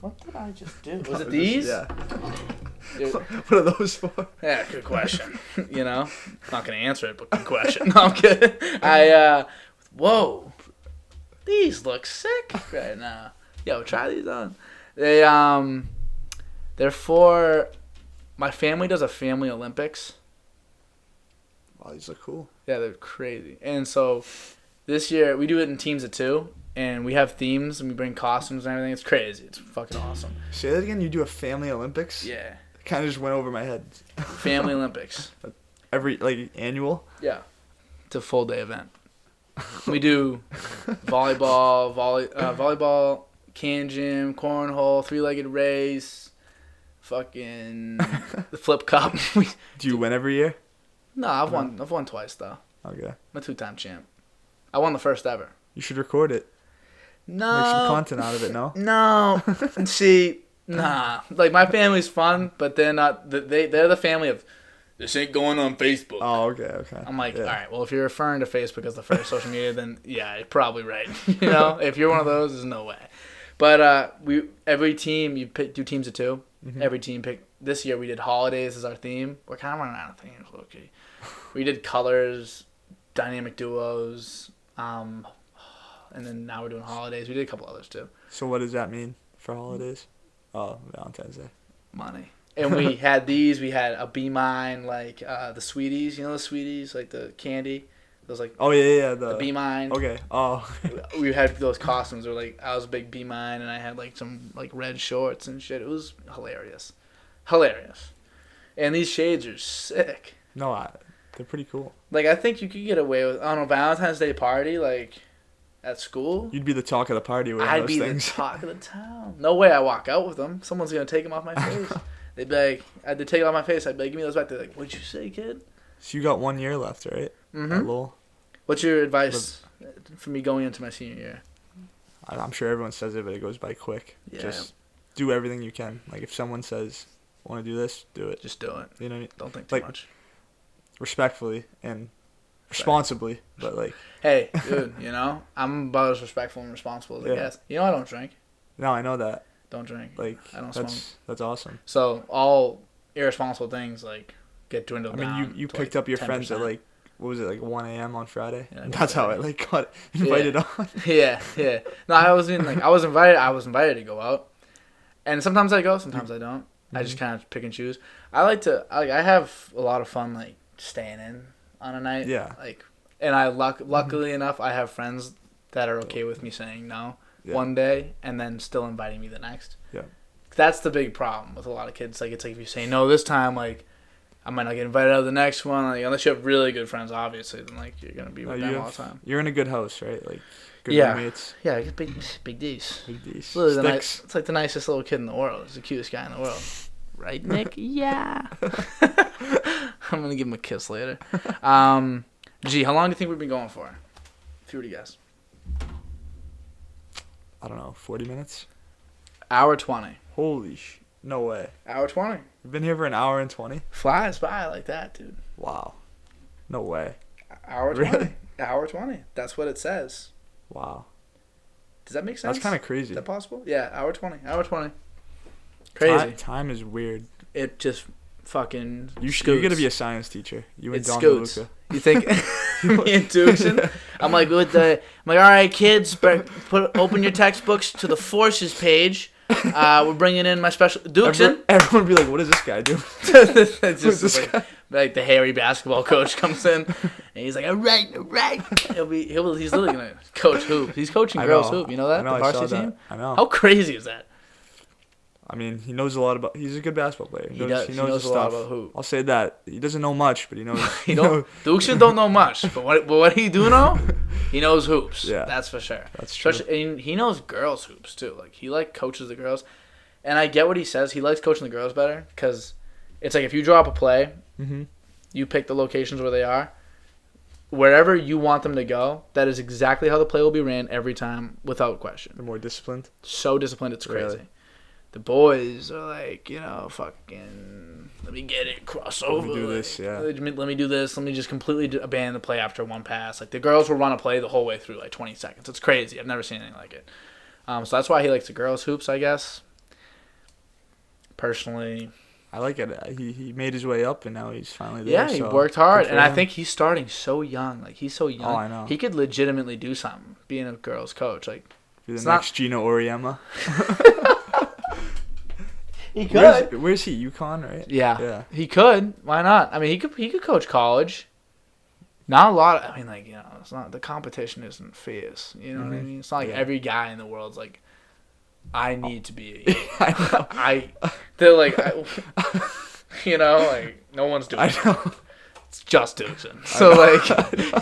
What did I just do? Was it these? Yeah. Dude. What are those for? Yeah, good question. You know, not gonna answer it, but good question. No, I'm kidding. Whoa, these look sick right now. Yo, try these on. They're for my family. Does a family Olympics. Wow, these look cool. Yeah, they're crazy. And so this year we do it in teams of 2, and we have themes and we bring costumes and everything. It's crazy. It's fucking awesome. Say that again. You do a family Olympics? Yeah. It kind of just went over my head. Family Olympics. Every annual? Yeah. It's a full day event. We do volleyball, can gym, cornhole, 3-legged race, fucking the flip cup. Do you win every year? No, I've won twice though. Okay. I'm a 2-time champ. I won the first ever. You should record it. No. Make some content out of it, no? No. See, nah. Like my family's fun, but they're not. They're the family of. This ain't going on Facebook. Oh, okay. I'm like, all right, well, if you're referring to Facebook as the first social media, then yeah, you're probably right. You know, if you're one of those, there's no way. But every team, do teams of 2. Mm-hmm. Every team pick. This year we did holidays as our theme. We're kind of running out of themes, low-key. We did colors, dynamic duos, and then now we're doing holidays. We did a couple others too. So what does that mean for holidays? Oh, Valentine's Day. Money. And we had these. We had a Be Mine, like the Sweeties. You know the Sweeties, like the candy. Those like. Oh yeah. The Be Mine. Okay. Oh. We had those costumes. Where like I was a big Be Mine, and I had like some like red shorts and shit. It was hilarious. And these shades are sick. No, they're pretty cool. Like I think you could get away with Valentine's Day party like at school. You'd be the talk of the party with I'd those be things. the talk of the town. No way I walk out with them. Someone's gonna take them off my face. They'd be like, I'd take it off my face. I'd be like, give me those back. They're like, what'd you say, kid? So you got 1 year left, right? Mm-hmm. What's your advice for me going into my senior year? I'm sure everyone says it, but it goes by quick. Yeah. Just do everything you can. Like if someone says, want to do this, do it. Just do it. You know what I mean? Don't think too much. Respectfully and responsibly, but like. Hey, dude, you know, I'm about as respectful and responsible as I guess. You know I don't drink. No, I know that. Don't drink. Like I don't smoke. That's awesome. So all irresponsible things like get dwindled down. I mean, you picked up your 10%. Friends at like what was it like 1 a.m. on Friday? Yeah, that's how I like got invited on. Yeah. No, I was invited to go out, and sometimes I go, sometimes I don't. Mm-hmm. I just kind of pick and choose. I have a lot of fun like staying in on a night. Yeah. Like, and I luckily enough, I have friends that are okay with me saying no. Yeah. One day and then still inviting me the next. Yeah. That's the big problem with a lot of kids. Like it's like if you say no this time, like I might not get invited out of the next one. Like unless you have really good friends, obviously, then like you're gonna be with them all the time. You're in a good house, right? Like good roommates. Yeah, big D's. Big D's. It's like the nicest little kid in the world. He's the cutest guy in the world. Right, Nick? Yeah. I'm gonna give him a kiss later. How long do you think we've been going for? If you were to guess. I don't know, 40 minutes? Hour 20. Holy no way. Hour 20. We've been here for an hour and 20? Flies by like that, dude. Wow. No way. Hour 20. Really? Hour 20. That's what it says. Wow. Does that make sense? That's kind of crazy. Is that possible? Yeah, hour 20. Hour 20. Crazy. Time is weird. It just fucking You're going to be a science teacher. You and Don scoots. DeLuca. You think me and Duxon? I'm like, all right, kids, open your textbooks to the forces page. We're bringing in my special Duxon. Everyone would be like, what does this guy do? It's just this guy? Like the hairy basketball coach comes in, and he's like, all right. He's literally gonna coach hoop. He's coaching girls hoop. You know that? The varsity team. I know. How crazy is that? I mean, he knows a lot about. He's a good basketball player. He knows a lot about hoop. I'll say that. He doesn't know much, but he knows. Duxon don't know much, but what he do know, he knows hoops. Yeah, that's for sure. That's true. And he knows girls hoops too. Like he coaches the girls, and I get what he says. He likes coaching the girls better because it's like if you draw up a play, you pick the locations where they are. Wherever you want them to go, that is exactly how the play will be ran every time, without question. They're more disciplined. So disciplined, it's crazy. Really? the boys are like, fucking, let me get it, crossover. Let me do this, yeah. Let me do this. Let me just completely abandon the play after one pass. Like, the girls will run a play the whole way through, like, 20 seconds. It's crazy. I've never seen anything like it. So that's why he likes the girls' hoops, I guess. Personally, I like it. He made his way up, and now he's finally there. Yeah, he worked hard, and I think he's starting so young. Like, he's so young. Oh, I know. He could legitimately do something, being a girls' coach. Like, be the next Gino Auriemma. He could. Where's he? UConn, right? Yeah. He could. Why not? I mean, he could coach college. Not a lot. I mean, like, it's not, the competition isn't fierce. You know what I mean? It's not like every guy in the world's like, I need to be they're like, like, no one's doing it. It's just Dukeson. So, like,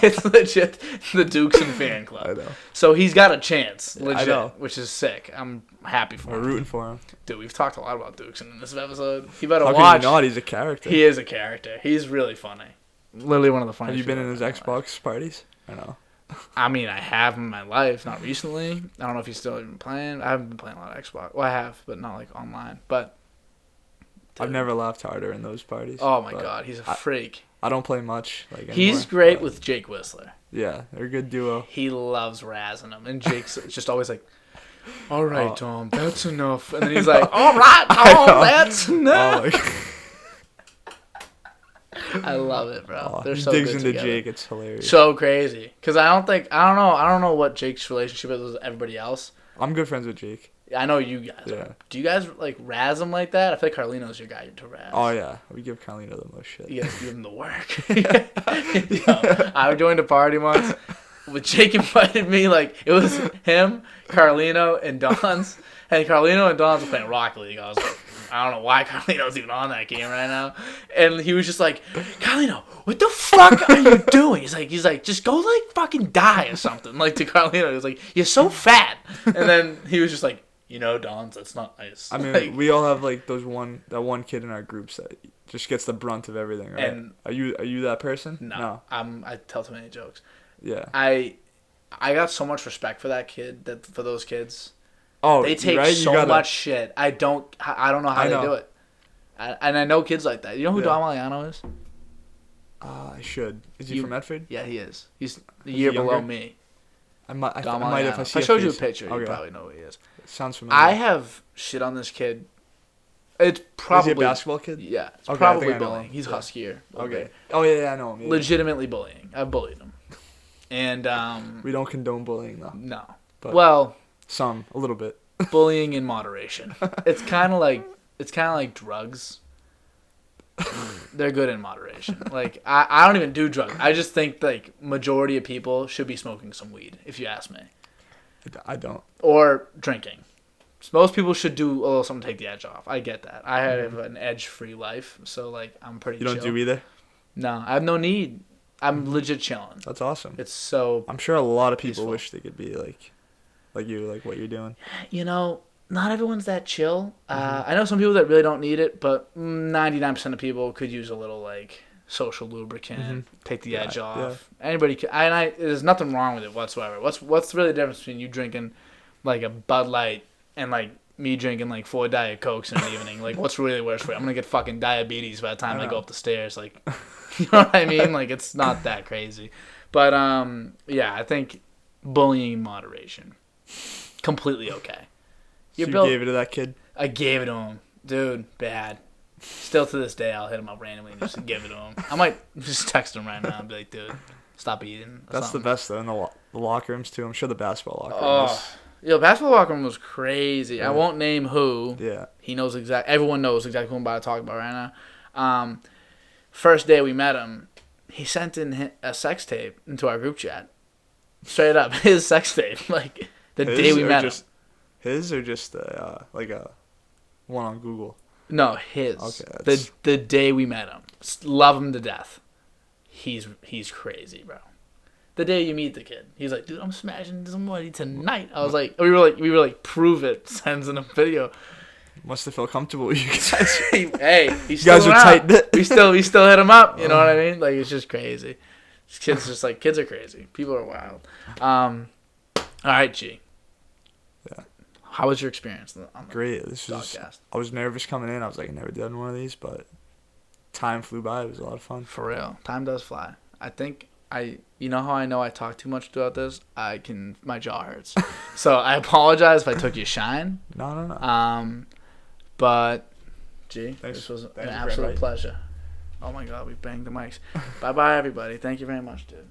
it's legit the Dukeson fan club. I know. So he's got a chance, legit, I know. Which is sick. I'm happy for him. We're rooting for him. Dude, we've talked a lot about Dukeson in this episode. You better watch. How can you not? He's a character. He is a character. He's really funny. Literally one of the funniest. Have you been in his Xbox parties? I know. I mean, I have in my life, not recently. I don't know if he's still even playing. I haven't been playing a lot of Xbox. Well, I have, but not like online. But dude, I've never laughed harder in those parties. Oh my god, he's a freak. I don't play much. Like, he's great with Jake Whistler. Yeah, they're a good duo. He loves razzing him, and Jake's just always like, "All right, Tom, that's enough." And then he's like, "All right, Tom, that's enough." I love it, bro. They're so digs good into together. Jake. It's hilarious. So crazy, because I don't know what Jake's relationship is with everybody else. I'm good friends with Jake. I know you guys are. Do you guys like razz him like that? I feel like Carlino's your guy to razz. Oh yeah, we give Carlino the most shit. You guys give him the work. I joined a party once. With Jake invited me, like, it was him, Carlino, and Don's. And Carlino and Don's were playing Rocket League. I was like, I don't know why Carlino's even on that game right now. And he was just like, Carlino, what the fuck are you doing? He's like, just go, like, fucking die or something. Like, to Carlino. He was like, you're so fat. And then he was just like, Don's, that's not nice. I mean, like, we all have, like, that one kid in our groups that just gets the brunt of everything, right? And are you that person? No. I tell too many jokes. Yeah. I got so much respect for that kid, for those kids. Oh, they take much shit. I don't know how they do it. And I know kids like that. You know who Dom Aliano is? I should. Is he from Medford? Yeah, he is. He's a year below me. I might if I showed you a picture. You probably know who he is. It sounds familiar. I have shit on this kid. It's probably... Is he a basketball kid? Yeah. It's probably bullying. He's huskier. Okay. Oh, yeah, I know him. Yeah. Legitimately bullying. I've bullied him. And we don't condone bullying, though. No. But well... a little bit. Bullying in moderation. It's kind of like drugs. They're good in moderation. Like, I don't even do drugs. I just think, like, majority of people should be smoking some weed, if you ask me. I don't. Or drinking. Most people should do a little something to take the edge off. I get that. I have an edge-free life, so, like, I'm pretty chill. You don't do either? No, I have no need. I'm legit chilling. That's awesome. It's so I'm sure a lot of people peaceful. wish they could be like you, like what you're doing. Not everyone's that chill. I know some people that really don't need it, but 99% of people could use a little, like, social lubricant, take the edge off. Yeah. Anybody can. There's nothing wrong with it whatsoever. What's really the difference between you drinking, like, a Bud Light and, like, me drinking, like, 4 Diet Cokes in the evening? Like, what's really worse for you? I'm going to get fucking diabetes by the time I go up the stairs. Like, you know what I mean? Like, it's not that crazy. But, yeah, I think bullying in moderation. Completely okay. So you gave it to that kid? I gave it to him. Dude, bad. Still to this day, I'll hit him up randomly and just give it to him. I might just text him right now and be like, dude, stop eating. That's the best, though, in the locker rooms, too. I'm sure the basketball locker rooms. Basketball locker room was crazy. Yeah. I won't name who. Yeah. Everyone knows exactly who I'm about to talk about right now. First day we met him, he sent in a sex tape into our group chat. Straight up, his sex tape. Like, the day we met him. His or just like a one on Google? No, his. Okay. The day we met him. Love him to death. He's crazy, bro. The day you meet the kid, he's like, dude, I'm smashing somebody tonight. I was like, we were like, prove it. Sends in a video. Must have felt comfortable with you guys. Hey, he's you guys are tight knit. We still hit him up. You know what I mean? Like, it's just crazy. Kids are crazy. People are wild. All right, G. Yeah. How was your experience on the Great. This was. DOD-Cast? I was nervous coming in. I was like, I never done one of these, but time flew by. It was a lot of fun. For real, time does fly. I think you know how I know I talk too much throughout this? My jaw hurts. So I apologize if I took your shine. No. But, Thanks. This was Thanks an for absolute inviting. pleasure. Oh my God, we banged the mics. Bye-bye, everybody. Thank you very much, dude.